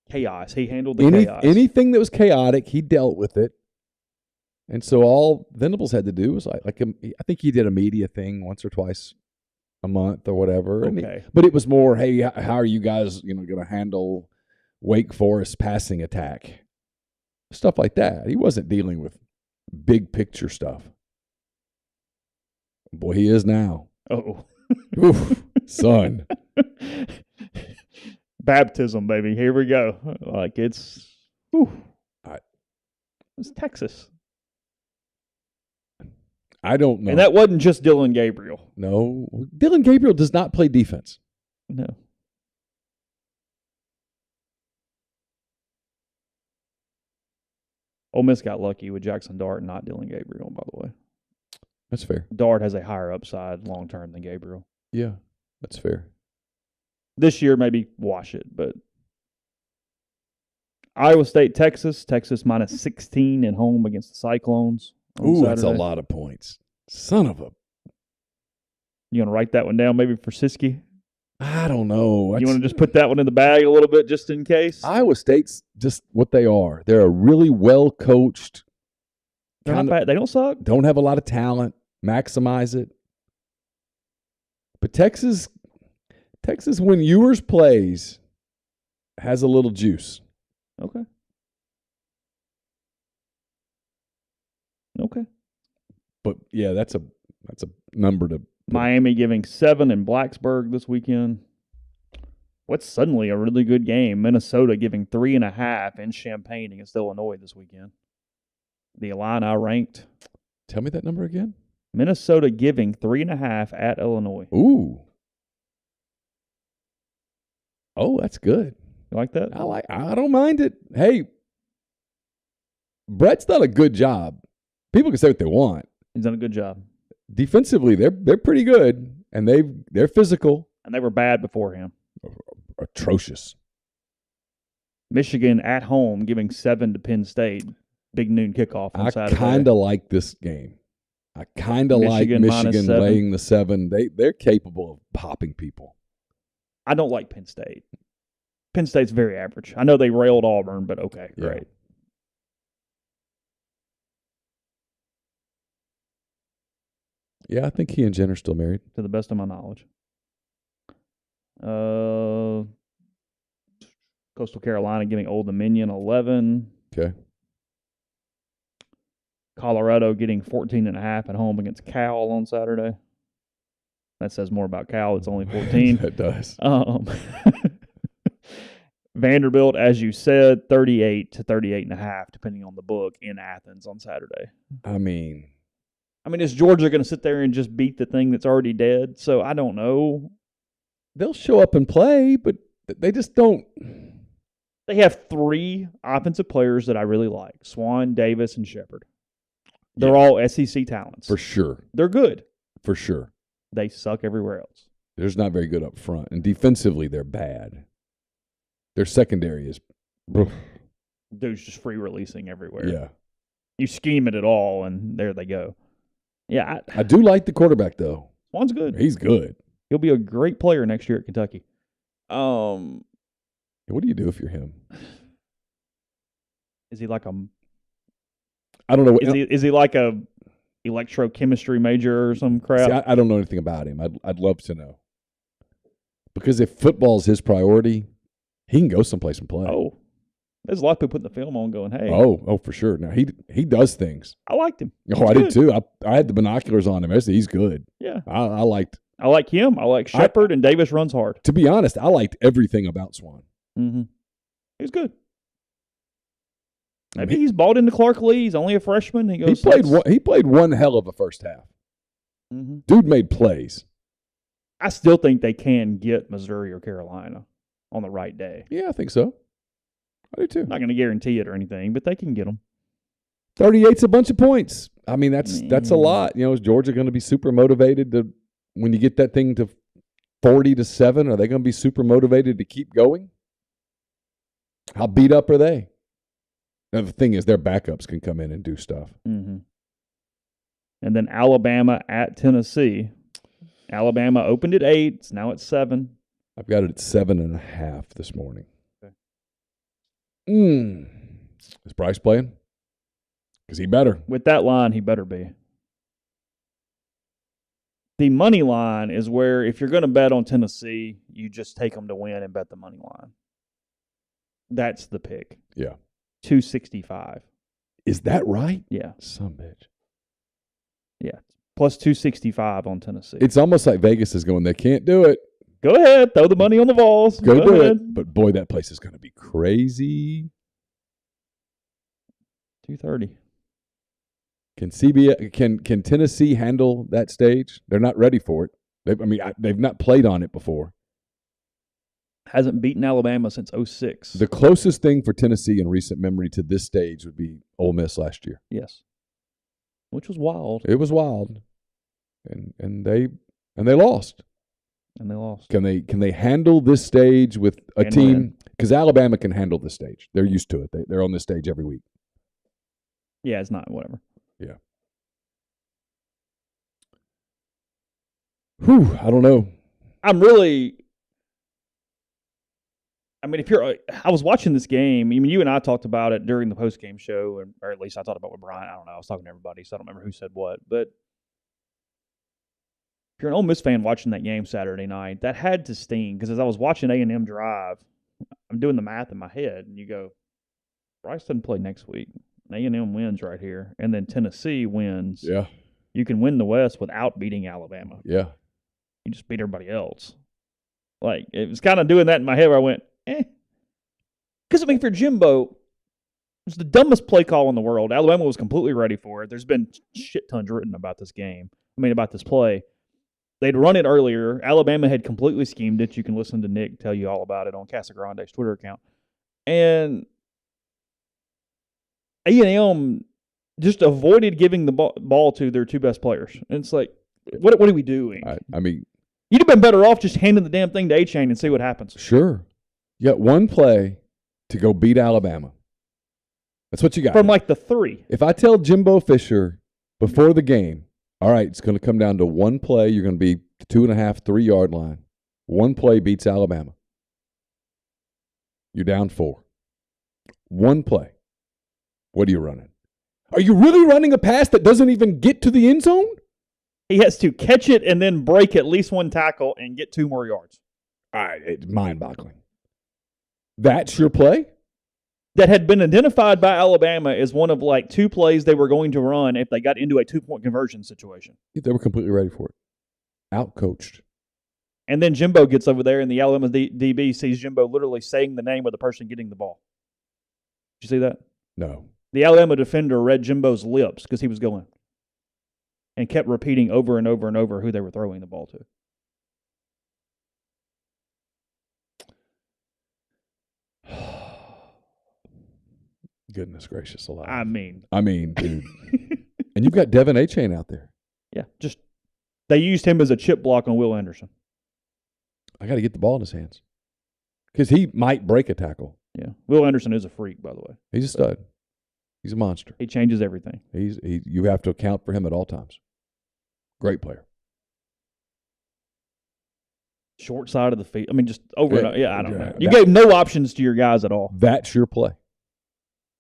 Chaos. He handled the chaos. Anything that was chaotic, he dealt with it. And so all Venables had to do was I think he did a media thing once or twice a month or whatever. Okay. But it was more, hey, how are you guys going to handle Wake Forest passing attack? Stuff like that. He wasn't dealing with big picture stuff. Boy, he is now. Oh. Oof, son. Baptism, baby. Here we go. Like it's Texas. I don't know. And that wasn't just Dylan Gabriel. No. Dylan Gabriel does not play defense. No. Ole Miss got lucky with Jackson Dart not Dylan Gabriel, by the way. That's fair. Dart has a higher upside long term than Gabriel. Yeah, that's fair. This year, maybe wash it, but Iowa State, Texas. Texas minus 16 at home against the Cyclones. Ooh, that's a lot of points. Son of a. You want to write that one down maybe for Siski? I don't know. You want to just put that one in the bag a little bit just in case? Iowa State's just what they are. They're a really well-coached. They're not bad. They don't suck. Don't have a lot of talent. Maximize it. But Texas, when Ewers plays, has a little juice. Okay. But yeah, that's a number to. Miami giving 7 in Blacksburg this weekend. What's suddenly a really good game? Minnesota giving 3.5 in Champaign against Illinois this weekend. The Illini ranked. Tell me that number again. Minnesota giving 3.5 at Illinois. Ooh. Oh, that's good. You like that? I don't mind it. Hey, Brett's done a good job. People can say what they want. He's done a good job. Defensively, they're pretty good, and they're physical. And they were bad before him. Atrocious. Michigan at home giving 7 to Penn State. Big noon kickoff on Saturday. I kind of like this game. I kind of like Michigan laying the 7. They're capable of popping people. I don't like Penn State. Penn State's very average. I know they railed Auburn, but okay, great. Yeah, I think he and Jen are still married. To the best of my knowledge. Coastal Carolina giving Old Dominion 11. Okay. Colorado getting 14.5 at home against Cal on Saturday. That says more about Cal. It's only 14. That does. Vanderbilt, as you said, 38 to 38.5, depending on the book, in Athens on Saturday. I mean, is Georgia going to sit there and just beat the thing that's already dead? So I don't know. They'll show up and play, but they just don't. They have 3 offensive players that I really like: Swan, Davis, and Shepard. They're all SEC talents. For sure. They're good. For sure. They suck everywhere else. They're just not very good up front. And defensively, they're bad. Their secondary is. Dude's just free releasing everywhere. Yeah. You scheme it at all, and there they go. Yeah. I do like the quarterback, though. Swan's good. He's good. He'll be a great player next year at Kentucky. What do you do if you're him? Is he like a... I don't know. Is he like a electrochemistry major or some crap? See, I don't know anything about him. I'd love to know. Because if football's his priority, he can go someplace and play. Oh, there's a lot of people putting the film on going, hey. Oh, for sure. Now, he does things. I liked him. I did too. I had the binoculars on him. He's good. Yeah. I liked. I like him. I like Shepard, and Davis runs hard. To be honest, I liked everything about Swan. Mm-hmm. He was good. Maybe he's bought into Clark Lee. He's only a freshman. He played one hell of a first half. Mm-hmm. Dude made plays. I still think they can get Missouri or Carolina on the right day. Yeah, I think so. I do too. I'm not going to guarantee it or anything, but they can get them. 38's a bunch of points. I mean, that's a lot. Is Georgia going to be super motivated to when you get that thing to 40-7? Are they going to be super motivated to keep going? How beat up are they? Now, the thing is, their backups can come in and do stuff. Mm-hmm. And then Alabama at Tennessee. Alabama opened at 8. It's now at 7. I've got it at 7.5 this morning. Okay. Is Bryce playing? Because he better. With that line, he better be. The money line is where if you're going to bet on Tennessee, you just take them to win and bet the money line. That's the pick. Yeah. 265. Is that right? Yeah. Some bitch. Yeah. Plus 265 on Tennessee. It's almost like Vegas is going, they can't do it. Go ahead. Throw the money on the Vols. Go do ahead. it. But boy, that place is going to be crazy. 230. Can Tennessee handle that stage? They're not ready for it. They've not played on it before. Hasn't beaten Alabama since 06. The closest thing for Tennessee in recent memory to this stage would be Ole Miss last year. Yes. Which was wild. It was wild. And they lost. And they lost. Can they handle this stage with a team? Because Alabama can handle this stage. They're used to it. They're on this stage every week. Yeah, it's not whatever. Yeah. Whew, I don't know. I was watching this game. I mean, you and I talked about it during the post-game show, or at least I talked about it with Brian. I don't know. I was talking to everybody, so I don't remember who said what. But if you're an Ole Miss fan watching that game Saturday night, that had to sting. Because as I was watching A&M drive, I'm doing the math in my head, and you go, Bryce doesn't play next week. A&M wins right here, and then Tennessee wins. Yeah. You can win the West without beating Alabama. Yeah. You just beat everybody else. Like, it was kind of doing that in my head where I went, Because, I mean, for Jimbo, it was the dumbest play call in the world. Alabama was completely ready for it. There's been shit tons written about this game. About this play. They'd run it earlier. Alabama had completely schemed it. You can listen to Nick tell you all about it on Casagrande's Twitter account. And A&M just avoided giving the ball to their two best players. And it's like, what are we doing? I mean, you'd have been better off just handing the damn thing to A-Chain and see what happens. Sure. You got one play to go beat Alabama. That's what you got. From like the 3. If I tell Jimbo Fisher before the game, all right, it's going to come down to one play. You're going to be 2.5, 3-yard line. One play beats Alabama. You're down 4. One play. What are you running? Are you really running a pass that doesn't even get to the end zone? He has to catch it and then break at least one tackle and get 2 more yards. All right, it's mind-boggling. That's your play? That had been identified by Alabama as one of like 2 plays they were going to run if they got into a 2-point conversion situation. They were completely ready for it. Outcoached. And then Jimbo gets over there and the Alabama DB sees Jimbo literally saying the name of the person getting the ball. Did you see that? No. The Alabama defender read Jimbo's lips because he was going and kept repeating over and over and over who they were throwing the ball to. Goodness gracious alive. I mean, dude. And you've got Devin A-Chain out there. Yeah, just they used him as a chip block on Will Anderson. I got to get the ball in his hands because he might break a tackle. Yeah, Will Anderson is a freak, by the way. He's a stud. He's a monster. He changes everything. You have to account for him at all times. Great player. Short side of the field. I mean, just over and over. Yeah, I don't know. You that, gave no options to your guys at all. That's your play.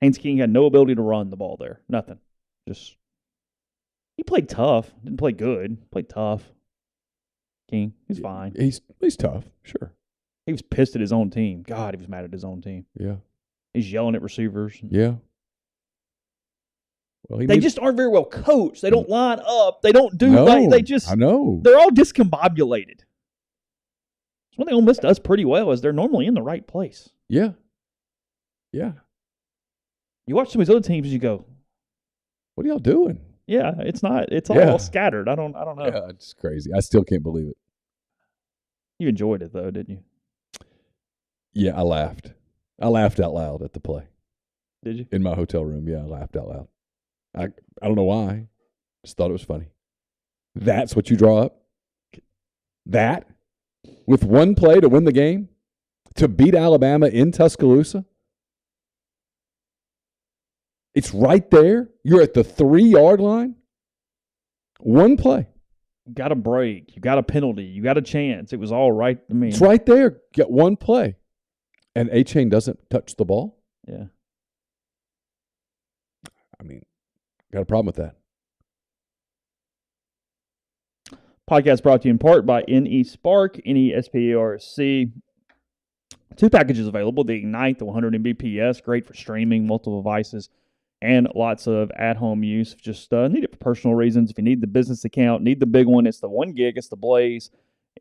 Haynes King had no ability to run the ball there. Nothing. He played tough. Didn't play good. Played tough. King, he's fine. He's tough, sure. He was pissed at his own team. God, he was mad at his own team. Yeah. He's yelling at receivers. Yeah. Well, they just aren't very well coached. They don't line up. They don't do I know. They're all discombobulated. One thing Ole Miss does pretty well is they're normally in the right place. Yeah. Yeah. You watch some of these other teams, you go, what are y'all doing? Yeah, it's not. It's all scattered. I don't know. Yeah, it's crazy. I still can't believe it. You enjoyed it though, didn't you? Yeah, I laughed. I laughed out loud at the play. Did you? In my hotel room, yeah, I laughed out loud. I don't know why. Just thought it was funny. That's what you draw up? That? With one play to win the game? To beat Alabama in Tuscaloosa? It's right there. You're at the 3-yard line. One play. You got a break. You got a penalty. You got a chance. It was all right. I mean, it's right there. Get one play. And A-Chain doesn't touch the ball? Yeah. I mean, got a problem with that. Podcast brought to you in part by NeSpark, NeSparc. 2 packages available. The Ignite, the 100 Mbps, great for streaming, multiple devices, and lots of at-home use. Just need it for personal reasons. If you need the business account, need the big one, it's the 1 gig, it's the Blaze.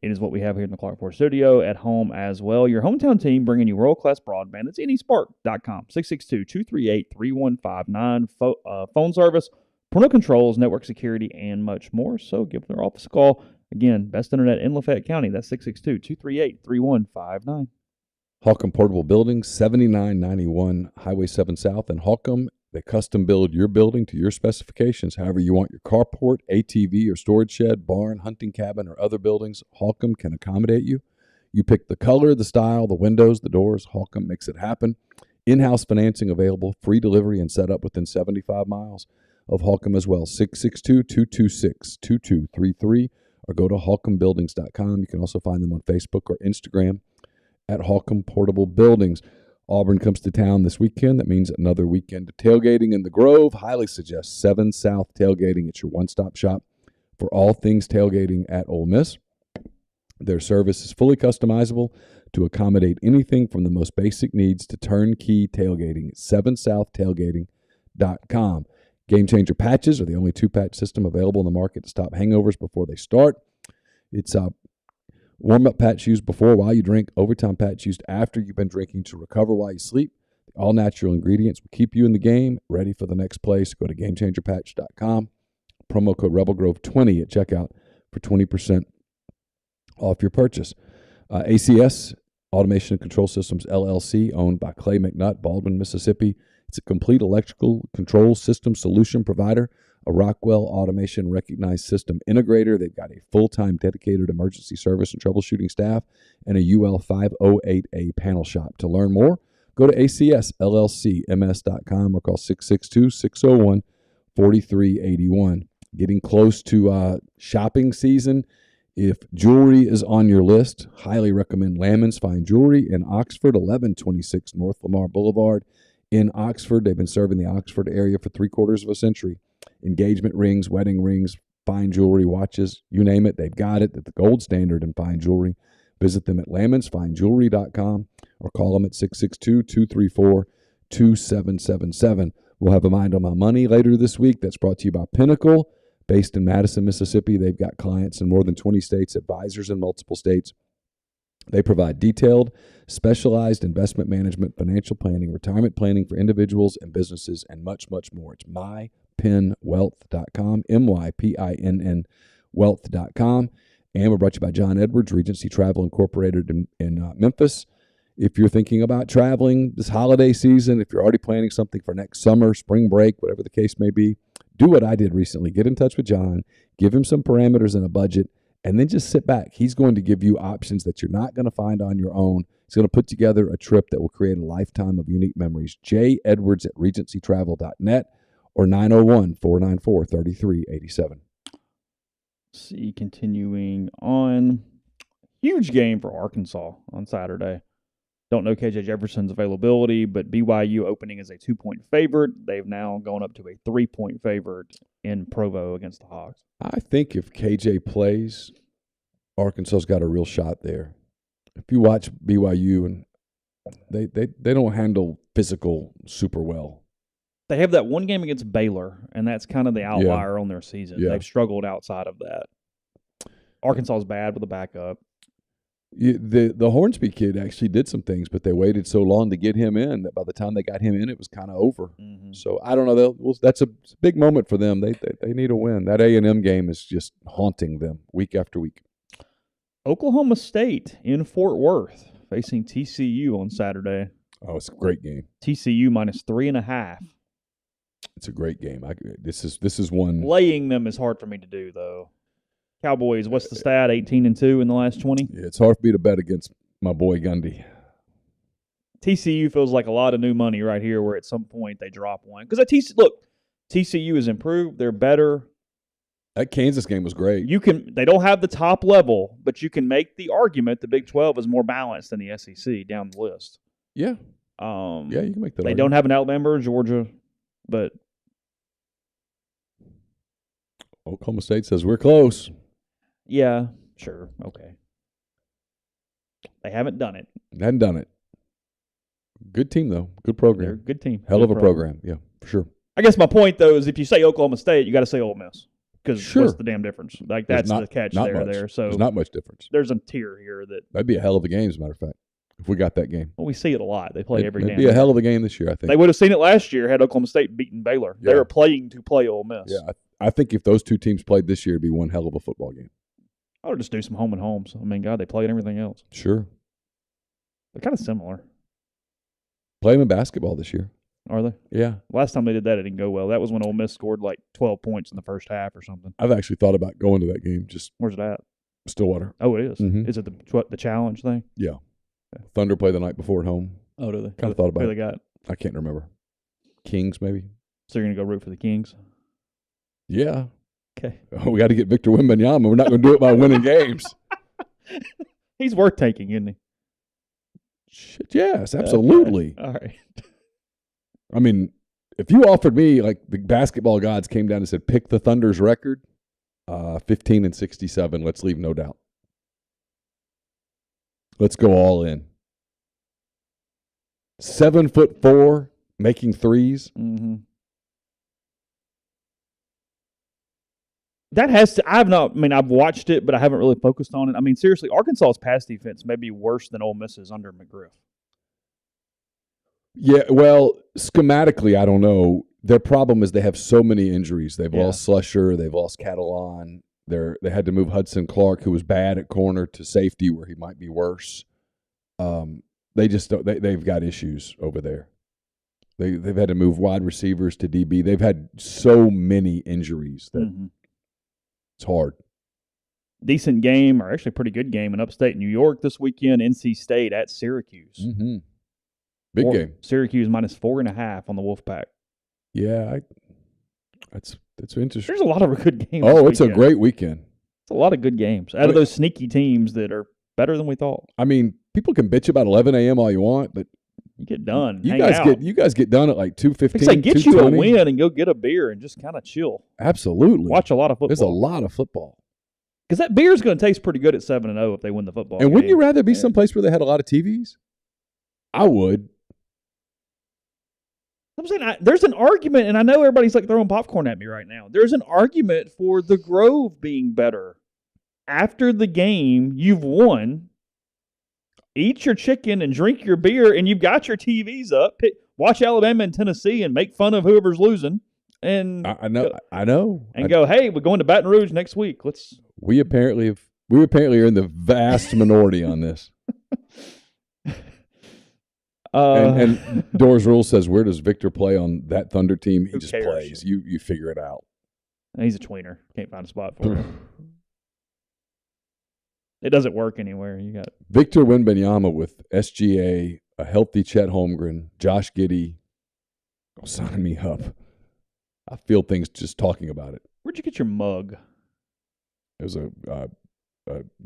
It is what we have here in the Clark Ford studio, at home as well. Your hometown team bringing you world-class broadband. That's NeSpark.com, 662-238-3159. Phone service, parental controls, network security, and much more. So give their office a call. Again, best internet in Lafayette County. That's 662-238-3159. Holcomb Portable Buildings, 7991 Highway 7 South. And Holcomb, they custom build your building to your specifications. However you want your carport, ATV, or storage shed, barn, hunting cabin, or other buildings, Holcomb can accommodate you. You pick the color, the style, the windows, the doors. Holcomb makes it happen. In-house financing available, free delivery, and set up within 75 miles of Holcomb as well. 662-226-2233, or go to holcombbuildings.com. You can also find them on Facebook or Instagram at Holcomb Portable Buildings. Auburn comes to town this weekend. That means another weekend of tailgating in the Grove. Highly suggest 7 South Tailgating. It's your one-stop shop for all things tailgating at Ole Miss. Their service is fully customizable to accommodate anything from the most basic needs to turnkey tailgating. 7southtailgating.com. Game Changer patches are the only 2-patch system available in the market to stop hangovers before they start. It's a warm-up patch used before while you drink, overtime patch used after you've been drinking to recover while you sleep. The all-natural ingredients will keep you in the game, ready for the next place. Go to GameChangerPatch.com. Promo code RebelGrove20 at checkout for 20% off your purchase. ACS, Automation and Control Systems, LLC, owned by Clay McNutt, Baldwin, Mississippi. It's a complete electrical control system solution provider, a Rockwell Automation recognized system integrator. They've got a full-time dedicated emergency service and troubleshooting staff and a UL 508A panel shop. To learn more, go to acsllcms.com or call 662-601-4381. Getting close to shopping season. If jewelry is on your list, highly recommend Lammons Fine Jewelry in Oxford, 1126 North Lamar Boulevard in Oxford. They've been serving the Oxford area for 3/4 of a century. Engagement rings, wedding rings, fine jewelry, watches, you name it, they've got it. They're the gold standard in fine jewelry. Visit them at lammonsfinejewelry.com or call them at 662-234-2777. We'll have a Mind on My Money later this week. That's brought to you by Pinnacle. Based in Madison, Mississippi, they've got clients in more than 20 states, advisors in multiple states. They provide detailed, specialized investment management, financial planning, retirement planning for individuals and businesses, and much, much more. It's mypinwealth.com, MYPINN wealth.com. And we're brought to you by John Edwards, Regency Travel Incorporated in Memphis. If you're thinking about traveling this holiday season, if you're already planning something for next summer, spring break, whatever the case may be, do what I did recently. Get in touch with John, give him some parameters and a budget, and then just sit back. He's going to give you options that you're not going to find on your own. He's going to put together a trip that will create a lifetime of unique memories. J. Edwards at regencytravel.net or 901-494-3387. See, continuing on. Huge game for Arkansas on Saturday. Don't know KJ Jefferson's availability, but BYU opening as a 2-point favorite. They've now gone up to a 3-point favorite in Provo against the Hogs. I think if KJ plays, Arkansas's got a real shot there. If you watch BYU, and they don't handle physical super well. They have that one game against Baylor, and that's kind of the outlier on their season. Yeah. They've struggled outside of that. Arkansas is bad with a backup. The Hornsby kid actually did some things, but they waited so long to get him in that by the time they got him in, it was kind of over. Mm-hmm. So I don't know. That's a big moment for them. They need a win. That A&M game is just haunting them week after week. Oklahoma State in Fort Worth facing TCU on Saturday. Oh, it's a great game. TCU minus 3.5. It's a great game. This is one. Laying them is hard for me to do though. Cowboys, what's the stat? 18-2 in the last 20? Yeah, it's hard for me to bet against my boy Gundy. TCU feels like a lot of new money right here where at some point they drop one. Because TCU has improved. They're better. That Kansas game was great. They don't have the top level, but you can make the argument the Big 12 is more balanced than the SEC down the list. Yeah. You can make that They argument. don't have an Alabama or Georgia, but Oklahoma State says we're close. Yeah, sure. Okay. They haven't done it. Hadn't done it. Good team, though. Good program. They're a good team. Hell of a program. Yeah, for sure. I guess my point, though, is if you say Oklahoma State, you got to say Ole Miss. Because what's the damn difference? Like, that's the catch there. So there's not much difference. There's a tier here that... That'd be a hell of a game, as a matter of fact, if we got that game. Well, we see it a lot. They play every game. It'd be a hell of a game this year, I think. They would have seen it last year had Oklahoma State beaten Baylor. Yeah. They were playing to play Ole Miss. Yeah, I think if those two teams played this year, it'd be one hell of a football game. I would just do some home and homes. I mean, God, they played everything else. Sure. They're kind of similar. Play them in basketball this year. Are they? Yeah. Last time they did that, it didn't go well. That was when Ole Miss scored like 12 points in the first half or something. I've actually thought about going to that game. Just Where's it at? Stillwater. Oh, it is. Mhm. Is it the challenge thing? Yeah. Thunder play the night before at home. Oh, do they? Kind of thought about Who it. they got? I can't remember. Kings, maybe? So you're going to go root for the Kings? Yeah. Okay. We got to get Victor Wembanyama. We're not going to do it by winning games. He's worth taking, isn't he? Shit, yes, absolutely. Okay. All right. I mean, if you offered me, like the basketball gods came down and said, pick the Thunder's record, 15-67, let's leave no doubt. Let's go all in. 7'4", making threes. Mm-hmm. That has to. I've watched it, but I haven't really focused on it. I mean, seriously, Arkansas's pass defense may be worse than Ole Miss's under McGriff. Yeah, well, schematically, I don't know. Their problem is they have so many injuries. They've lost Slusher. They've lost Catalan. They had to move Hudson Clark, who was bad at corner, to safety where he might be worse. They just don't, they've got issues over there. They've had to move wide receivers to DB. They've had so many injuries that it's hard. Decent game, or actually pretty good game in upstate New York this weekend. NC State at Syracuse. Mm-hmm. Big game. Syracuse minus 4.5 on the Wolfpack. Yeah, that's interesting. There's a lot of good games. Oh, it's a great weekend. It's a lot of good games out of those sneaky teams that are better than we thought. I mean, people can bitch about 11 a.m. all you want, but you get done. You guys get done at like 2:15. Say get you a win and go get a beer and just kind of chill. Absolutely. Watch a lot of football. There's a lot of football. Because that beer's going to taste pretty good at 7-0 if they win the football. And wouldn't you rather be someplace where they had a lot of TVs? I would. I'm saying there's an argument, and I know everybody's like throwing popcorn at me right now. There's an argument for the Grove being better. After the game, you've won. Eat your chicken and drink your beer, and you've got your TVs up. Watch Alabama and Tennessee and make fun of whoever's losing. And I know. And go, hey, we're going to Baton Rouge next week. We apparently are in the vast minority on this. And Doors Rule says, where does Victor play on that Thunder team? He just plays. You figure it out. He's a tweener. Can't find a spot for him. It doesn't work anywhere. You got Victor Wembanyama with SGA, a healthy Chet Holmgren, Josh Giddey. Oh, sign me up. I feel things just talking about it. Where'd you get your mug? It was a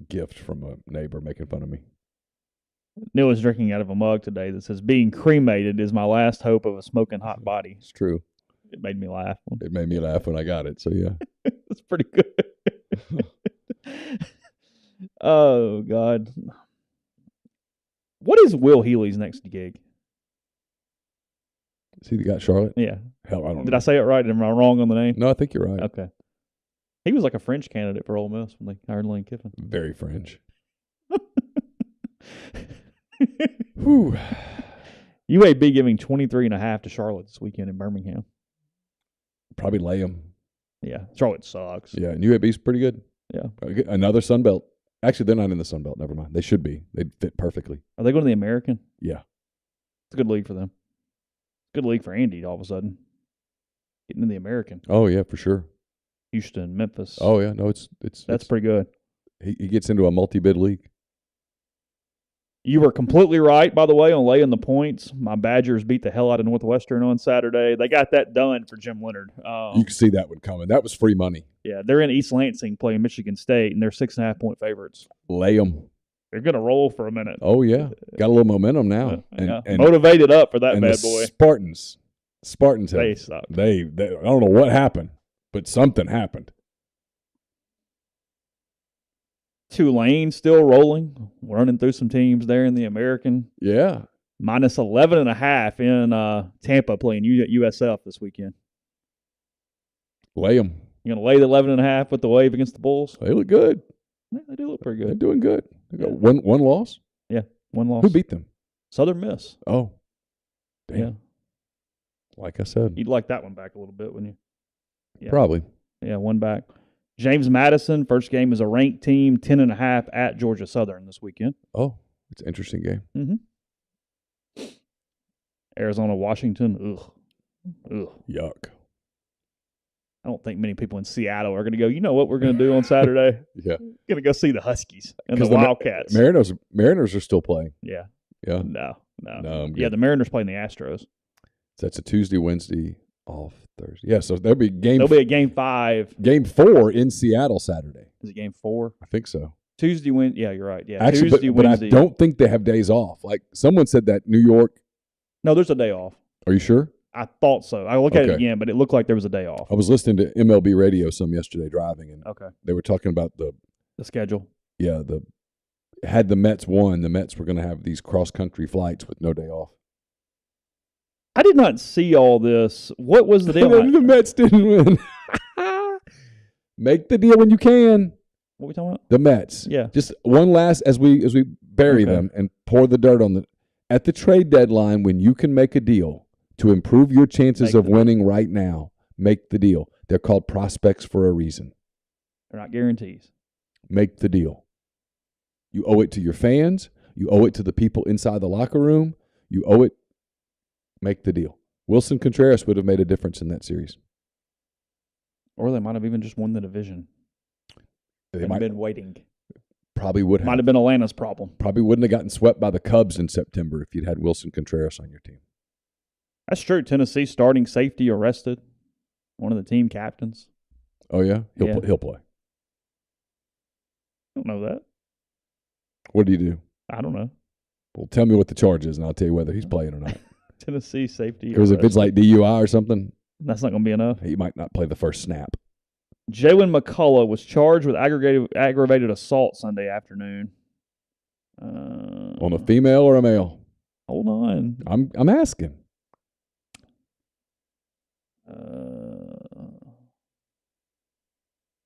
gift from a neighbor making fun of me. Neal was drinking out of a mug today that says, being cremated is my last hope of a smoking hot body. It's true. It made me laugh. It made me laugh when I got it, so yeah. It's pretty good. Oh, God. What is Will Healy's next gig? Is he the guy, Charlotte? Yeah. Hell, I don't know. Did I say it right? Am I wrong on the name? No, I think you're right. Okay. He was like a French candidate for Ole Miss when they hired Lane Kiffin. Very French. Whew. UAB giving 23.5 to Charlotte this weekend in Birmingham. Probably lay them. Yeah. Charlotte sucks. Yeah, and UAB's pretty good. Yeah. Another Sun Belt. Actually, they're not in the Sun Belt. Never mind. They should be. They'd fit perfectly. Are they going to the American? Yeah. It's a good league for them. Good league for Andy all of a sudden. Getting in the American. Oh, yeah, for sure. Houston, Memphis. Oh, yeah. No, that's pretty good. He gets into a multi-bid league. You were completely right, by the way, on laying the points. My Badgers beat the hell out of Northwestern on Saturday. They got that done for Jim Leonard. You can see that one coming. That was free money. Yeah, they're in East Lansing playing Michigan State, and they're 6.5-point favorites. Lay them. They're going to roll for a minute. Oh, yeah. Got a little momentum now. And motivated up for that bad boy. Spartans they suck. They I don't know what happened, but something happened. Tulane still rolling, running through some teams there in the American. Yeah. Minus 11.5 in Tampa playing USF this weekend. Lay them. You going to lay the 11.5 with the Wave against the Bulls? They look good. Yeah, they do look pretty good. They're doing good. They got one loss? Yeah, one loss. Who beat them? Southern Miss. Oh. Damn. Yeah. Like I said. You'd like that one back a little bit, wouldn't you? Yeah. Probably. Yeah, one back. James Madison, first game is a ranked team, 10.5 at Georgia Southern this weekend. Oh, it's an interesting game. Mm-hmm. Arizona, Washington. Ugh. Yuck. I don't think many people in Seattle are going to go, you know what we're going to do on Saturday? Yeah. Going to go see the Huskies and the Wildcats. Mariners are still playing. Yeah. Yeah. No. Yeah, the Mariners playing the Astros. So that's a Tuesday, Wednesday, off Thursday. Yeah, so there'll be a game 5. Game 4 in Seattle Saturday. Is it game 4? I think so. Tuesday, Wednesday. Yeah, you're right. Yeah, actually, Tuesday, but Wednesday. I don't think they have days off. Like someone said that New York. No, there's a day off. Are you sure? I thought so. I'll look at it again, but it looked like there was a day off. I was listening to MLB radio some yesterday driving, and they were talking about the schedule. Yeah, had the Mets won, the Mets were going to have these cross-country flights with no day off. I did not see all this. What was the deal? The Mets didn't win. Make the deal when you can. What are we talking about? The Mets. Yeah. Just one last as we bury them and pour the dirt on at the trade deadline when you can make a deal to improve your chances of winning right now. Make the deal. They're called prospects for a reason. They're not guarantees. Make the deal. You owe it to your fans. You owe it to the people inside the locker room. You owe it. Make the deal. Wilson Contreras would have made a difference in that series. Or they might have even just won the division. They might have been waiting. Probably would have. Might have been Atlanta's problem. Probably wouldn't have gotten swept by the Cubs in September if you'd had Wilson Contreras on your team. That's true. Tennessee starting safety arrested. One of the team captains. Oh, yeah? He'll play. I don't know that. What do you do? I don't know. Well, tell me what the charge is, and I'll tell you whether he's playing or not. Tennessee safety. Because if it's like DUI or something, that's not going to be enough. He might not play the first snap. Jalen McCullough was charged with aggravated assault Sunday afternoon. On a female or a male? Hold on. I'm asking.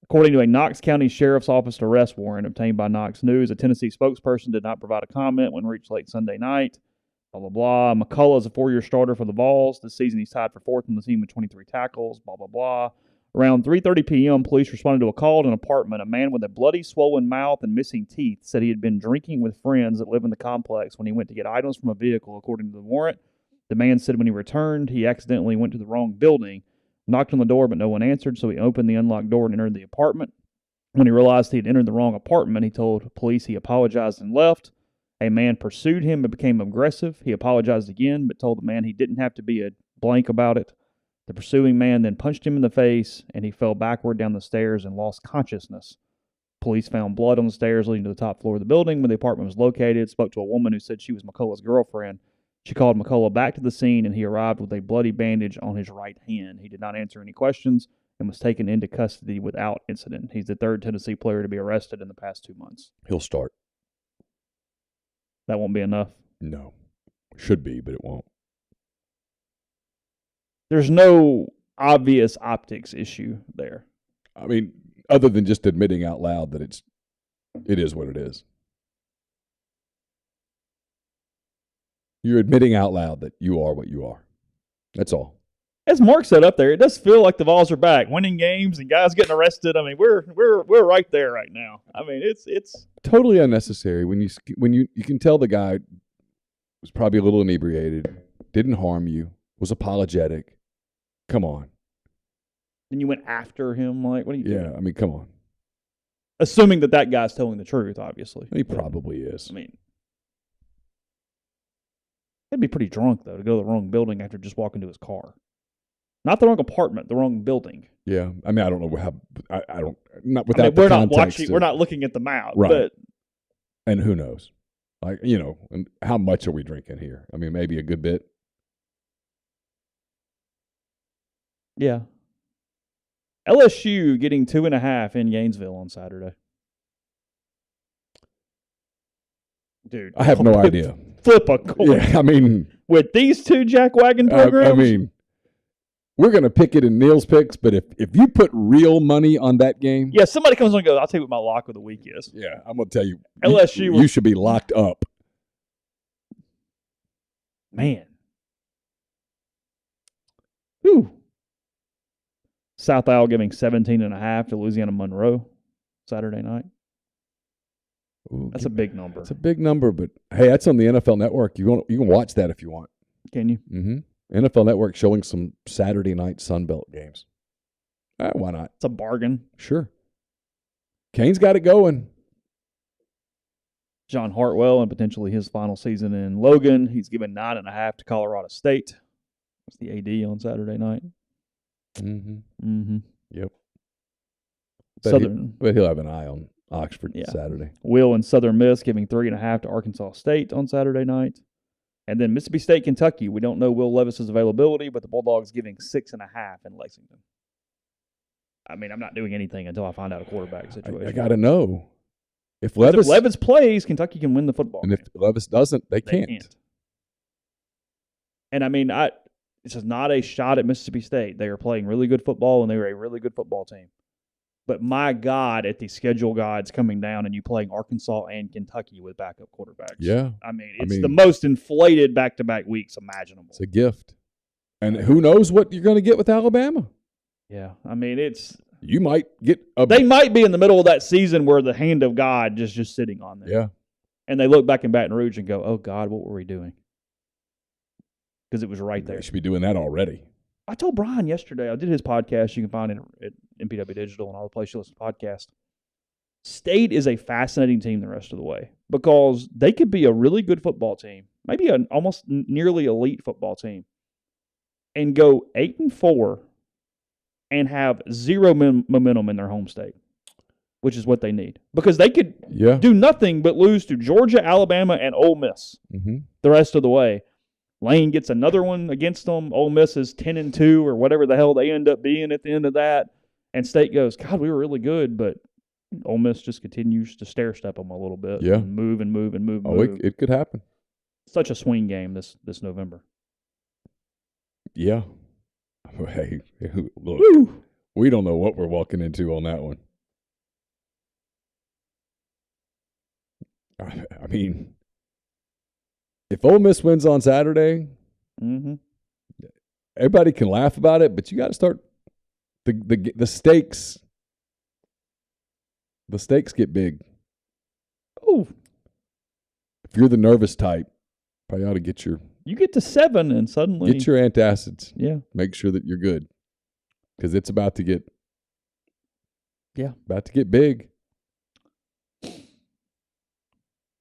According to a Knox County Sheriff's Office arrest warrant obtained by Knox News, a Tennessee spokesperson did not provide a comment when reached late Sunday night. Blah, blah, blah. McCullough is a 4-year starter for the Vols. This season he's tied for 4th on the team with 23 tackles. Blah, blah, blah. Around 3:30 p.m., police responded to a call at an apartment. A man with a bloody, swollen mouth and missing teeth said he had been drinking with friends that live in the complex when he went to get items from a vehicle, according to the warrant. The man said when he returned, he accidentally went to the wrong building, knocked on the door, but no one answered, so he opened the unlocked door and entered the apartment. When he realized he had entered the wrong apartment, he told police he apologized and left. A man pursued him and became aggressive. He apologized again, but told the man he didn't have to be a blank about it. The pursuing man then punched him in the face, and he fell backward down the stairs and lost consciousness. Police found blood on the stairs leading to the top floor of the building where the apartment was located, spoke to a woman who said she was McCullough's girlfriend. She called McCullough back to the scene, and he arrived with a bloody bandage on his right hand. He did not answer any questions and was taken into custody without incident. He's the 3rd Tennessee player to be arrested in the past 2 months. He'll start. That won't be enough? No. Should be, but it won't. There's no obvious optics issue there. I mean, other than just admitting out loud that it is what it is. You're admitting out loud that you are what you are. That's all. As Mark said up there, it does feel like the Vols are back, winning games and guys getting arrested. I mean, we're right there right now. I mean, it's totally unnecessary when you can tell the guy was probably a little inebriated, didn't harm you, was apologetic. Come on. And you went after him, like, what are you doing? Yeah, I mean, come on. Assuming that guy's telling the truth, obviously. He probably is. I mean, he'd be pretty drunk, though, to go to the wrong building after just walking to his car. Not the wrong apartment, the wrong building. Yeah, I mean, I don't know how. I don't. Not I without mean, the we're not context. watching. We're not looking at the map, right? But, and who knows? Like, and how much are we drinking here? I mean, maybe a good bit. Yeah. LSU getting 2.5 in Gainesville on Saturday. Dude, I have no idea. Flip a coin. Yeah, I mean, with these two jackwagon programs. I mean, we're going to pick it in Neal's picks, but if you put real money on that game. Yeah, somebody comes on and goes, I'll tell you what my lock of the week is. Yeah, I'm going to tell you. LSU. You should be locked up. Man. Whew. South Isle giving 17.5 to Louisiana Monroe Saturday night. Ooh, that's a big number. It's a big number, but hey, that's on the NFL Network. You can watch that if you want. Can you? Mm-hmm. NFL Network showing some Saturday night Sunbelt games. Why not? It's a bargain. Sure. Kane's got it going. John Hartwell and potentially his final season in Logan. He's given 9.5 to Colorado State. That's the AD on Saturday night. Mm-hmm. Mm-hmm. Yep. But he'll have an eye on Oxford Saturday. Will and Southern Miss giving 3.5 to Arkansas State on Saturday night. And then Mississippi State, Kentucky. We don't know Will Levis's availability, but the Bulldogs giving 6.5 in Lexington. I mean, I'm not doing anything until I find out a quarterback situation. I got to know. If Levis plays, Kentucky can win the football game. And if Levis doesn't, they can't. And I mean, this is not a shot at Mississippi State. They are playing really good football, and they are a really good football team. But my God, at the schedule guides coming down and you playing Arkansas and Kentucky with backup quarterbacks. Yeah. I mean, it's the most inflated back-to-back weeks imaginable. It's a gift. And who knows what you're going to get with Alabama. Yeah. I mean, you might get they might be in the middle of that season where the hand of God just sitting on them. Yeah. And they look back in Baton Rouge and go, oh, God, what were we doing? Because it was right there. They should be doing that already. I told Brian yesterday, I did his podcast. You can find it at MPW Digital and all the places you listen to podcasts. State is a fascinating team the rest of the way because they could be a really good football team, maybe an almost nearly elite football team, and go 8-4 and have zero momentum in their home state, which is what they need. Because they could do nothing but lose to Georgia, Alabama, and Ole Miss the rest of the way. Lane gets another one against them. Ole Miss is 10-2 or whatever the hell they end up being at the end of that. And State goes, God, we were really good, but Ole Miss just continues to stair-step them a little bit. Yeah. And move and move and move. Oh, it could happen. Such a swing game this November. Yeah. Hey, look, we don't know what we're walking into on that one. I mean, if Ole Miss wins on Saturday, everybody can laugh about it, but you got to start the stakes. The stakes get big. Oh, if you're the nervous type, probably ought to get your. You get to 7 and suddenly get your antacids. Yeah, make sure that you're good because it's about to get. Yeah, about to get big.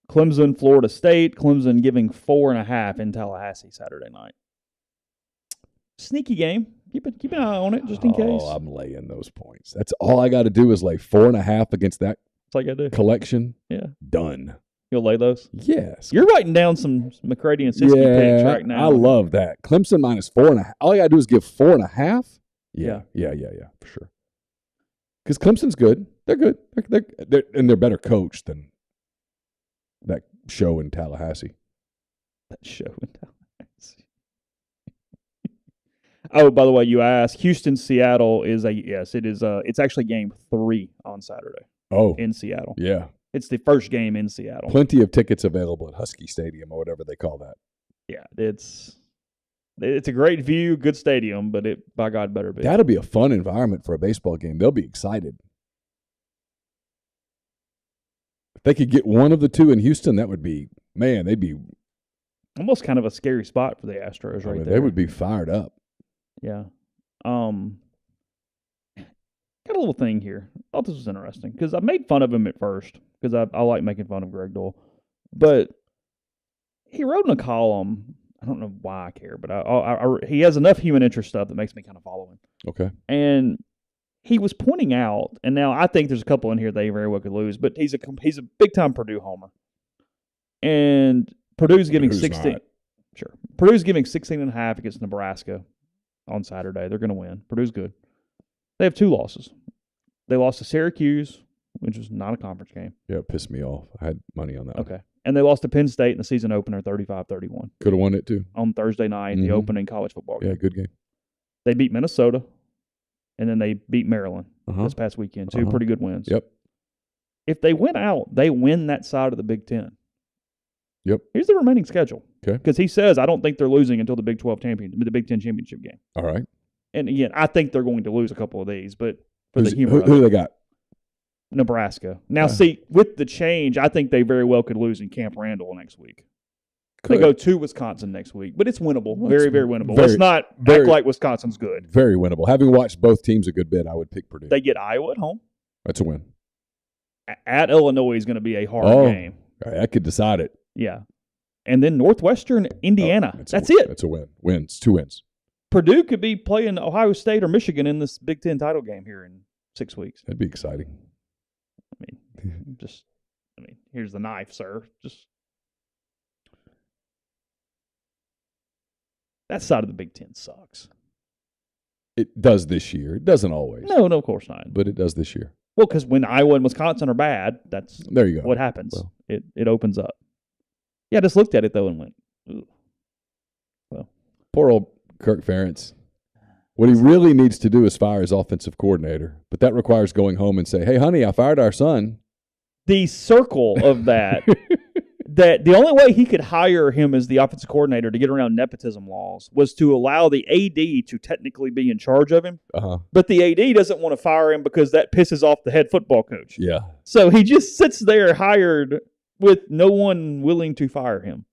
Clemson, Florida State. Clemson giving 4.5 in Tallahassee Saturday night. Sneaky game. Keep an eye on it just in case. Oh, I'm laying those points. That's all I got to do is lay 4.5 against that That's all I gotta do. collection. Yeah. Done. You'll lay those? Yes. You're writing down some McCready and Siskey picks right now. I love that. Clemson minus 4.5. All I got to do is give 4.5. Yeah, for sure. Because Clemson's good. They're good. They're better coached than that show in Tallahassee. Oh, by the way, you asked. Houston, Seattle is it is. It's actually game 3 on Saturday. Oh, in Seattle. Yeah, it's the first game in Seattle. Plenty of tickets available at Husky Stadium or whatever they call that. Yeah, it's a great view, good stadium, but it by God better be. That'll be a fun environment for a baseball game. They'll be excited. If they could get one of the two in Houston, that would be they'd be almost kind of a scary spot for the Astros right there. They would be fired up. Yeah. Got a little thing here. I thought this was interesting because I made fun of him at first because I like making fun of Greg Dole. But he wrote in a column, I don't know why I care, but he has enough human interest stuff that makes me kind of follow him. Okay. And he was pointing out, and now I think there's a couple in here they very well could lose, but he's a big-time Purdue homer. And Purdue's giving 16. Not. Sure. Purdue's giving 16.5 against Nebraska on Saturday. They're going to win. Purdue's good. They have 2 losses. They lost to Syracuse, which was not a conference game. Yeah, it pissed me off. I had money on that. Okay. And they lost to Penn State in the season opener 35-31. Could have won it too. On Thursday night, the opening college football game. Yeah, good game. They beat Minnesota, and then they beat Maryland this past weekend. 2 pretty good wins. Yep. If they win out, they win that side of the Big Ten. Yep. Here's the remaining schedule. Okay. Because he says, I don't think they're losing until the Big Ten championship game. All right. And again, I think they're going to lose a couple of these, but for the humor who they got? Nebraska. Now, see, with the change, I think they very well could lose in Camp Randall next week. They go to Wisconsin next week, but it's winnable. Well, very, very winnable. Let's not act like Wisconsin's good. Very winnable. Having watched both teams a good bit, I would pick Purdue. They get Iowa at home. That's a win. At Illinois is going to be a hard game. I could decide it. Yeah. And then Northwestern, Indiana. That's it. That's a win. Wins. 2 wins. Purdue could be playing Ohio State or Michigan in this Big Ten title game here in 6 weeks. That'd be exciting. Here's the knife, sir. That side of the Big Ten sucks. It does this year. It doesn't always. No, of course not. But it does this year. Well, because when Iowa and Wisconsin are bad, there you go. What happens. Well, it opens up. Yeah, I just looked at it, though, and went, ooh. Well, poor old Kirk Ferentz. What he really needs to do is fire his offensive coordinator. But that requires going home and say, hey, honey, I fired our son. The circle of that, that the only way he could hire him as the offensive coordinator to get around nepotism laws was to allow the AD to technically be in charge of him. Uh-huh. But the AD doesn't want to fire him because that pisses off the head football coach. Yeah. So he just sits there hired with no one willing to fire him,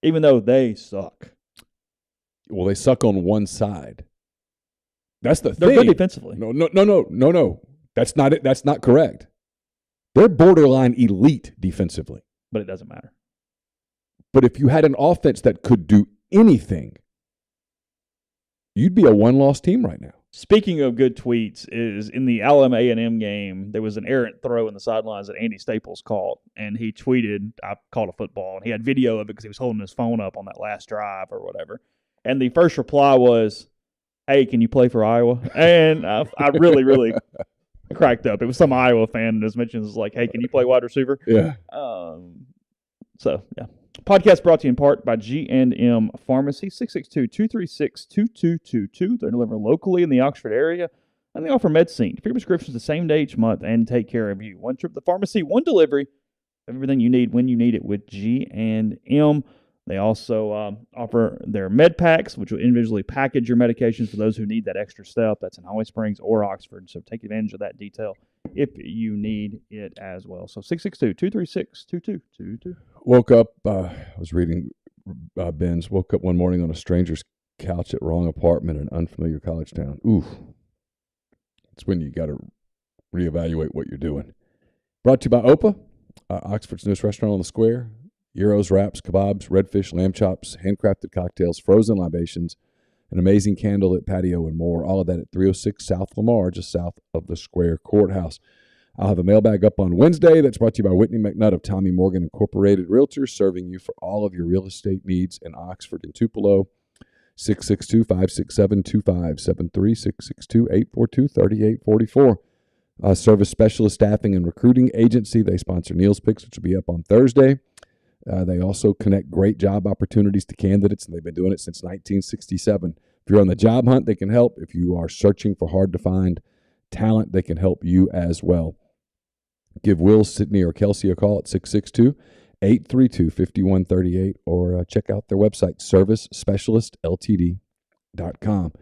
even though they suck. Well, they suck on one side. That's the thing. They're good defensively. No. That's not it. That's not correct. They're borderline elite defensively. But it doesn't matter. But if you had an offense that could do anything, you'd be a one-loss team right now. Speaking of good tweets, is in the Alabama A&M game, there was an errant throw in the sidelines that Andy Staples caught, and he tweeted, I caught a football, and he had video of it because he was holding his phone up on that last drive or whatever. And the first reply was, hey, can you play for Iowa? And I really, really cracked up. It was some Iowa fan that mentions like, hey, can you play wide receiver? Yeah. Yeah. Podcast brought to you in part by G&M Pharmacy, 662-236-2222. They're delivered locally in the Oxford area, and they offer medicine for your prescriptions the same day each month and take care of you. One trip to the pharmacy, one delivery. Everything you need when you need it with G&M. They also offer their med packs, which will individually package your medications for those who need that extra step. That's in Holly Springs or Oxford, so take advantage of that detail if you need it as well. So 662-236-2222. Woke up, I was reading Ben's, woke up one morning on a stranger's couch at wrong apartment in an unfamiliar college town. Ooh. It's when you got to reevaluate what you're doing. Brought to you by Opa, Oxford's newest restaurant on the square. Gyros, wraps, kebabs, redfish, lamb chops, handcrafted cocktails, frozen libations, an amazing candlelit patio, and more. All of that at 306 South Lamar, just south of the Square Courthouse. I'll have a mailbag up on Wednesday. That's brought to you by Whitney McNutt of Tommy Morgan Incorporated Realtors, serving you for all of your real estate needs in Oxford and Tupelo. 662-567-2573, 662-842-3844. Service Specialist Staffing and Recruiting Agency. They sponsor Neal's Picks, which will be up on Thursday. They also connect great job opportunities to candidates, and they've been doing it since 1967. If you're on the job hunt, they can help. If you are searching for hard-to-find talent, they can help you as well. Give Will, Sydney, or Kelsey a call at 662-832-5138 or check out their website, servicespecialistltd.com.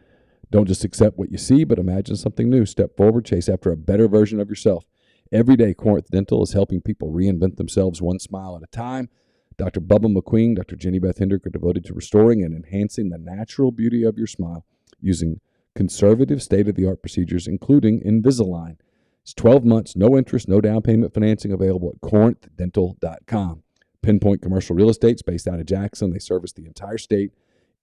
Don't just accept what you see, but imagine something new. Step forward, chase after a better version of yourself. Every day, Corinth Dental is helping people reinvent themselves one smile at a time. Dr. Bubba McQueen, Dr. Jenny Beth Hendrick are devoted to restoring and enhancing the natural beauty of your smile using conservative state-of-the-art procedures, including Invisalign. It's 12 months, no interest, no down payment financing available at corinthdental.com. Pinpoint Commercial Real Estate is based out of Jackson. They service the entire state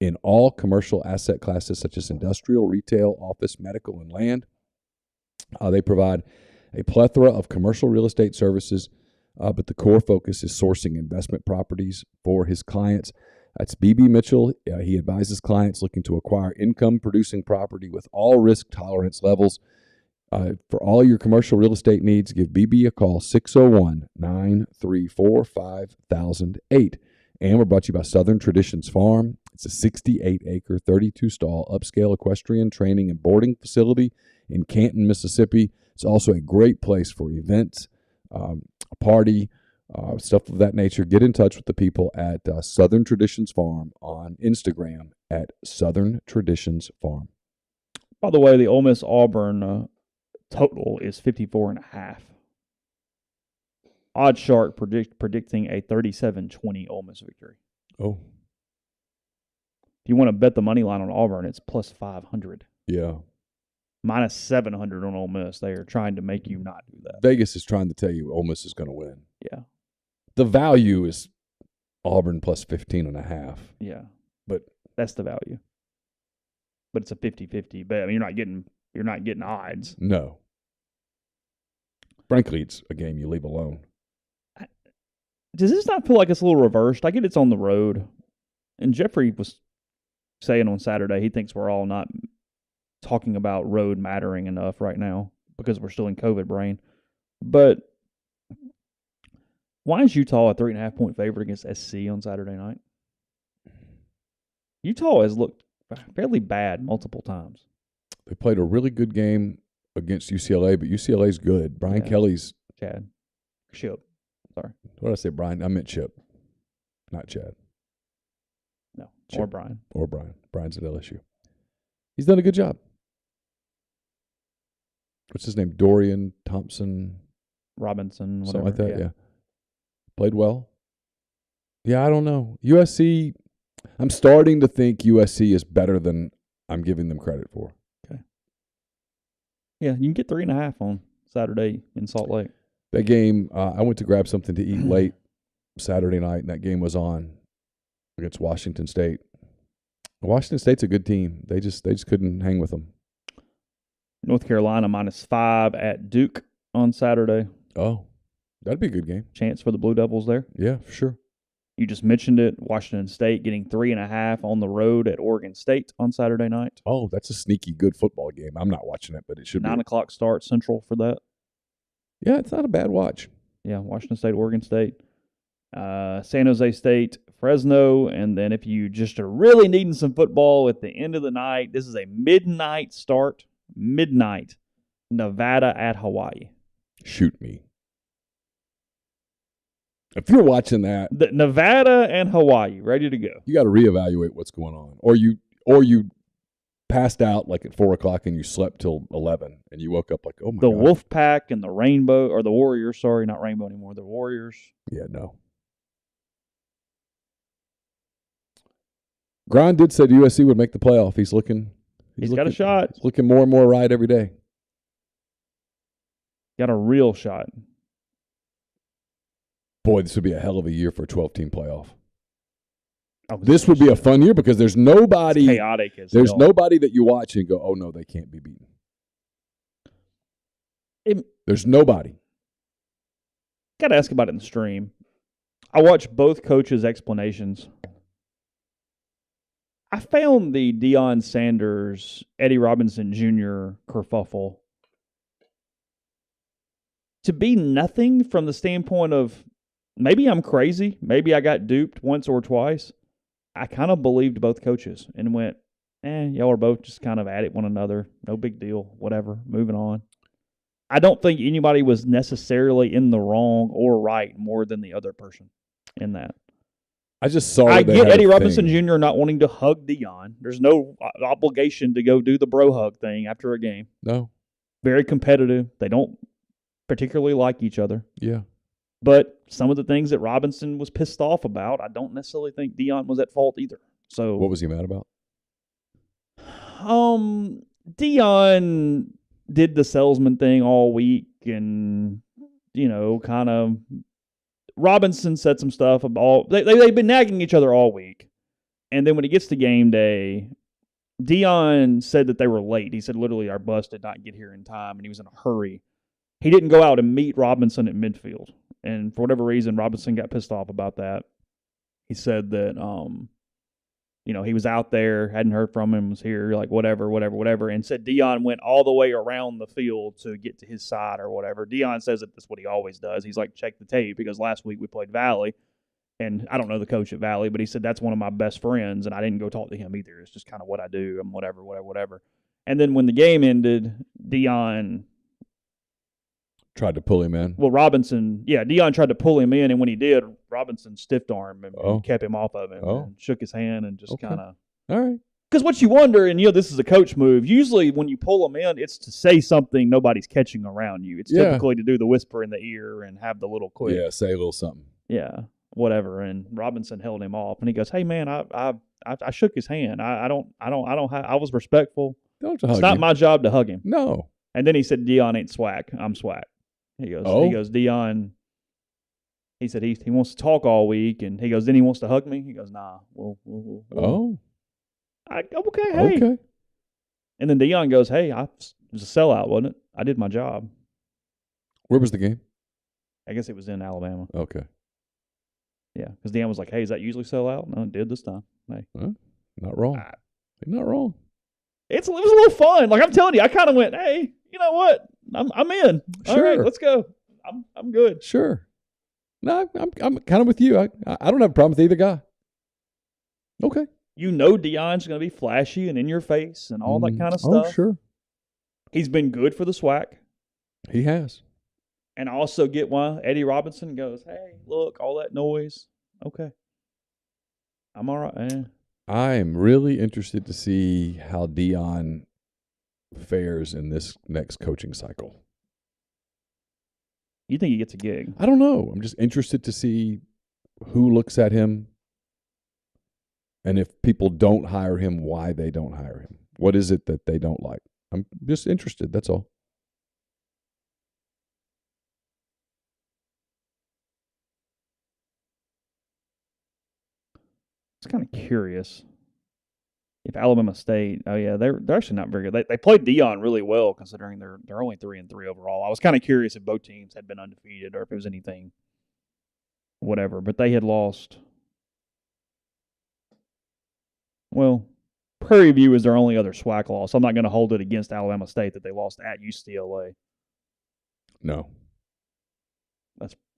in all commercial asset classes such as industrial, retail, office, medical, and land. They provide a plethora of commercial real estate services, but the core focus is sourcing investment properties for his clients. That's B.B. Mitchell. He advises clients looking to acquire income-producing property with all risk tolerance levels. For all your commercial real estate needs, give B.B. a call, 601-934-5008. And we're brought to you by Southern Traditions Farm. It's a 68-acre, 32-stall upscale equestrian training and boarding facility in Canton, Mississippi. It's also a great place for events, a party, stuff of that nature. Get in touch with the people at Southern Traditions Farm on Instagram at Southern Traditions Farm. By the way, the Ole Miss Auburn total is 54.5. Odd Shark predicting a 37-20 Ole Miss victory. Oh, If you want to bet the money line on Auburn, it's plus 500. yeah. Minus 700 on Ole Miss. They are trying to make you not do that. Vegas is trying to tell you Ole Miss is going to win. Yeah. The value is Auburn plus 15.5. Yeah. But that's the value. But it's a 50-50 bet. I mean, you're not getting odds. No. Frankly, it's a game you leave alone. Does this not feel like it's a little reversed? I get it's on the road. And Jeffrey was saying on Saturday he thinks we're all not talking about road mattering enough right now because we're still in COVID brain. But why is Utah a 3.5-point favorite against SC on Saturday night? Utah has looked fairly bad multiple times. They played a really good game against UCLA, but UCLA's good. Brian Kelly's Chip. Sorry. What did I say, Brian? I meant Chip, not Chad. No, Chip. or Brian. Or Brian. Brian's at LSU. He's done a good job. What's his name? Dorian Thompson Robinson, whatever. Something like that, yeah. Played well. Yeah, I don't know. USC, I'm starting to think USC is better than I'm giving them credit for. Okay. Yeah, you can get 3.5 on Saturday in Salt Lake. That game, I went to grab something to eat late Saturday night, and that game was on against Washington State. Washington State's a good team. They just couldn't hang with them. North Carolina -5 at Duke on Saturday. Oh, that'd be a good game. Chance for the Blue Devils there. Yeah, for sure. You just mentioned it. Washington State getting 3.5 on the road at Oregon State on Saturday night. Oh, that's a sneaky good football game. I'm not watching it, but it should be. 9 o'clock start Central for that. Yeah, it's not a bad watch. Yeah, Washington State, Oregon State, San Jose State, Fresno, and then if you just are really needing some football at the end of the night, this is a midnight start. Midnight, Nevada at Hawaii. Shoot me. If you're watching that, Nevada and Hawaii, ready to go. You got to reevaluate what's going on, or you passed out like at 4:00 and you slept till 11 and you woke up like, oh my God. The God. Wolf Pack and the Rainbow, or the Warriors. Sorry, not Rainbow anymore. The Warriors. Yeah, no. Grind did say USC would make the playoff. He's got a shot. He's looking more and more right every day. Got a real shot. Boy, this would be a hell of a year for a 12-team playoff. This would be a fun year because there's nobody. It's chaotic as There's hell. nobody that you watch and go, oh no, they can't be beaten. There's nobody. Got to ask about it in the stream. I watched both coaches' explanations. I found the Deion Sanders, Eddie Robinson Jr. kerfuffle to be nothing from the standpoint of maybe I'm crazy. Maybe I got duped once or twice. I kind of believed both coaches and went, y'all are both just kind of at one another. No big deal. Whatever. Moving on. I don't think anybody was necessarily in the wrong or right more than the other person in that. I just saw. I get Eddie Robinson Jr. not wanting to hug Deion. There's no obligation to go do the bro hug thing after a game. No. Very competitive. They don't particularly like each other. Yeah. But some of the things that Robinson was pissed off about, I don't necessarily think Deion was at fault either. So what was he mad about? Deion did the salesman thing all week and, kind of Robinson said some stuff about they've been nagging each other all week. And then when it gets to game day, Deion said that they were late. He said literally our bus did not get here in time and he was in a hurry. He didn't go out and meet Robinson at midfield. And for whatever reason, Robinson got pissed off about that. He said that, he was out there, hadn't heard from him, was here, like whatever, and said Deion went all the way around the field to get to his side or whatever. Deion says that that's what he always does. He's like, check the tape, because last week we played Valley, and I don't know the coach at Valley, but he said that's one of my best friends, and I didn't go talk to him either. It's just kind of what I do. I'm whatever. And then when the game ended, Deion tried to pull him in. Well, Deion tried to pull him in, and when he did, Robinson stiffed arm and kept him off of him and shook his hand and just kind of. All right. Because what you wonder, and this is a coach move, usually when you pull them in, it's to say something nobody's catching around you. It's typically to do the whisper in the ear and have the little quick. Yeah, say a little something. Yeah. whatever. And Robinson held him off, and he goes, "Hey man, I shook his hand. I was respectful. Don't It's not my job to hug him." No. And then he said, "Deion ain't swag. I'm swag." He goes, Deion. He said he wants to talk all week, and he goes, then he wants to hug me. He goes, nah. Okay, hey. Okay. And then Deion goes, hey, it was a sellout, wasn't it? I did my job. Where was the game? I guess it was in Alabama. Okay. Yeah, because Deion was like, hey, is that usually sellout? No, it did this time. Hey. Not wrong. Not wrong. It was a little fun. Like I'm telling you, I kind of went, hey, you know what? I'm in. Sure. All right, let's go. I'm good. Sure. No, I'm kind of with you. I don't have a problem with either guy. Okay. You know Deion's going to be flashy and in your face and all that kind of stuff. Oh, sure. He's been good for the SWAC. He has. And I also get why Eddie Robinson goes, hey, look, all that noise. Okay. I'm all right. I am really interested to see how Deion fares in this next coaching cycle. You think he gets a gig? I don't know. I'm just interested to see who looks at him and if people don't hire him, why they don't hire him. What is it that they don't like? I'm just interested. That's all. It's kind of curious. If Alabama State, they're actually not very good. They played Deion really well considering they're only 3-3 overall. I was kind of curious if both teams had been undefeated or if it was anything, whatever. But they had lost. Well, Prairie View is their only other SWAC loss. I'm not going to hold it against Alabama State that they lost at UCLA. No.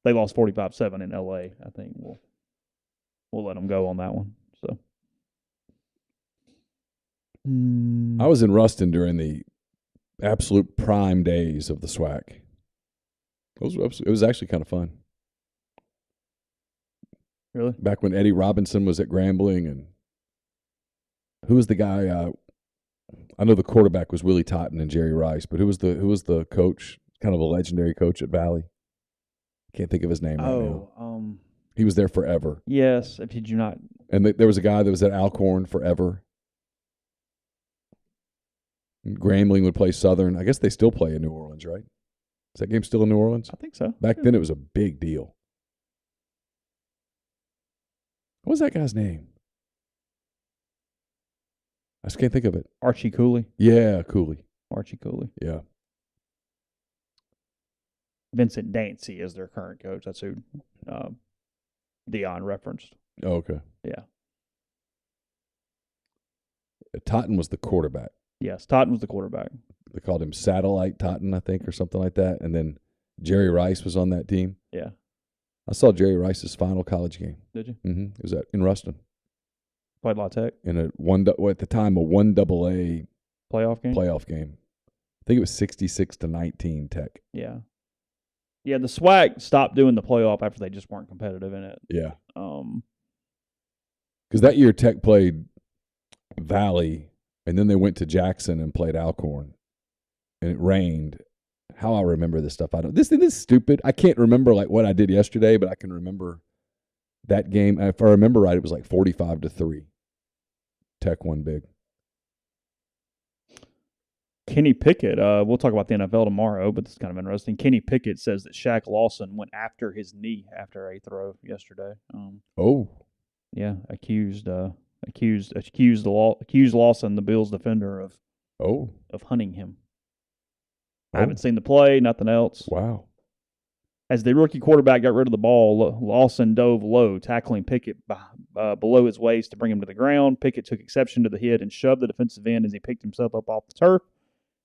They lost 45-7 in LA. I think we'll let them go on that one. So. I was in Ruston during the absolute prime days of the SWAC. It was actually kind of fun. Really? Back when Eddie Robinson was at Grambling, and who was the guy? I know the quarterback was Willie Totten and Jerry Rice, but who was the coach? Kind of a legendary coach at Valley. Can't think of his name right now. He was there forever. Yes, did you not? And there was a guy that was at Alcorn forever. Grambling would play Southern. I guess they still play in New Orleans, right? Is that game still in New Orleans? I think so. Back then, it was a big deal. What was that guy's name? I just can't think of it. Archie Cooley. Yeah, Cooley. Archie Cooley. Yeah. Vincent Dancy is their current coach. That's who Deion referenced. Oh, okay. Yeah. Totten was the quarterback. Yes, Totten was the quarterback. They called him Satellite Totten, I think, or something like that. And then Jerry Rice was on that team. Yeah. I saw Jerry Rice's final college game. Did you? Mm-hmm. It was in Ruston. Played La Tech? In at the time, a 1AA playoff game. I think it was 66-19 Tech. Yeah. Yeah, the SWAC stopped doing the playoff after they just weren't competitive in it. Yeah. Because that year Tech played Valley, and then they went to Jackson and played Alcorn, and it rained. How I remember this stuff, I don't. This is stupid. I can't remember like what I did yesterday, but I can remember that game. If I remember right, it was like 45-3. Tech won big. Kenny Pickett, we'll talk about the NFL tomorrow, but this is kind of interesting. Kenny Pickett says that Shaq Lawson went after his knee after a throw yesterday. Yeah, accused Lawson, the Bills defender, of hunting him. I haven't seen the play, nothing else. Wow. As the rookie quarterback got rid of the ball, Lawson dove low, tackling Pickett below his waist to bring him to the ground. Pickett took exception to the hit and shoved the defensive end as he picked himself up off the turf.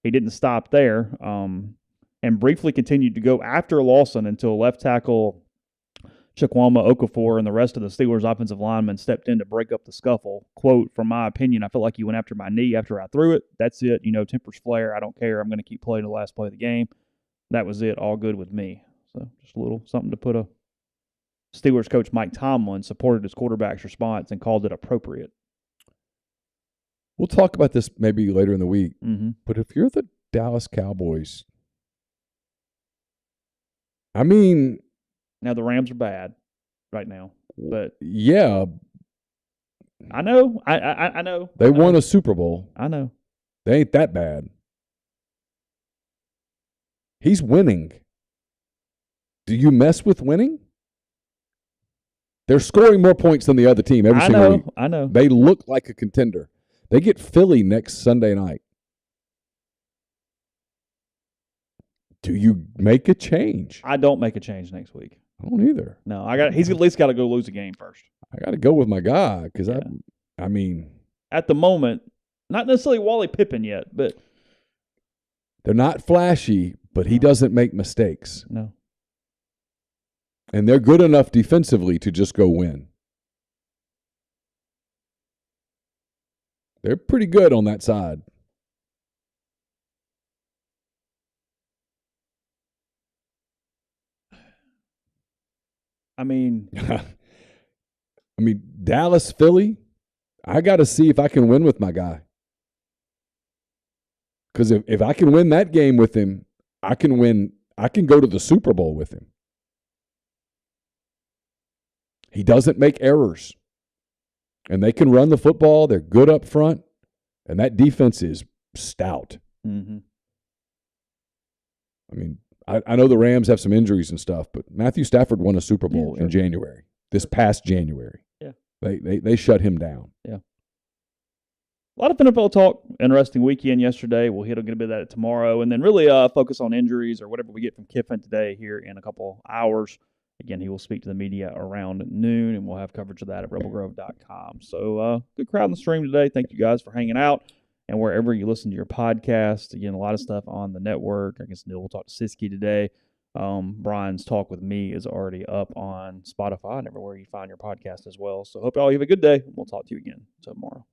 He didn't stop there and briefly continued to go after Lawson until left tackle Chukwuma Okafor and the rest of the Steelers' offensive linemen stepped in to break up the scuffle. Quote, from my opinion, I felt like you went after my knee after I threw it. That's it. Tempers flare. I don't care. I'm going to keep playing the last play of the game. That was it. All good with me. So just a little something to put a Steelers coach Mike Tomlin supported his quarterback's response and called it appropriate. We'll talk about this maybe later in the week. Mm-hmm. But if you're the Dallas Cowboys, I mean, now the Rams are bad right now. But yeah, I know. I know. they won a Super Bowl. I know. They ain't that bad. He's winning. Do you mess with winning? They're scoring more points than the other team every single week. I know. They look like a contender. They get Philly next Sunday night. Do you make a change? I don't make a change next week. I don't either. No, he's at least got to go lose a game first. I got to go with my guy because I mean, at the moment, not necessarily Wally Pippen yet, but they're not flashy, but he doesn't make mistakes. No. And they're good enough defensively to just go win. They're pretty good on that side. I mean, Dallas, Philly, I got to see if I can win with my guy. Because if I can win that game with him, I can win. I can go to the Super Bowl with him. He doesn't make errors. And they can run the football. They're good up front. And that defense is stout. Mm-hmm. I mean, I know the Rams have some injuries and stuff, but Matthew Stafford won a Super Bowl in January, this past January. Yeah. They shut him down. Yeah. A lot of NFL talk. Interesting weekend yesterday. We'll hit a bit of that tomorrow, and then really focus on injuries or whatever we get from Kiffin today here in a couple hours. Again, he will speak to the media around noon, and we'll have coverage of that at rebelgrove.com. So good crowd on the stream today. Thank you guys for hanging out. And wherever you listen to your podcast, again, a lot of stuff on the network. I guess Neal will talk to Siski today. Brian's talk with me is already up on Spotify and everywhere you find your podcast as well. So hope all you have a good day. We'll talk to you again tomorrow.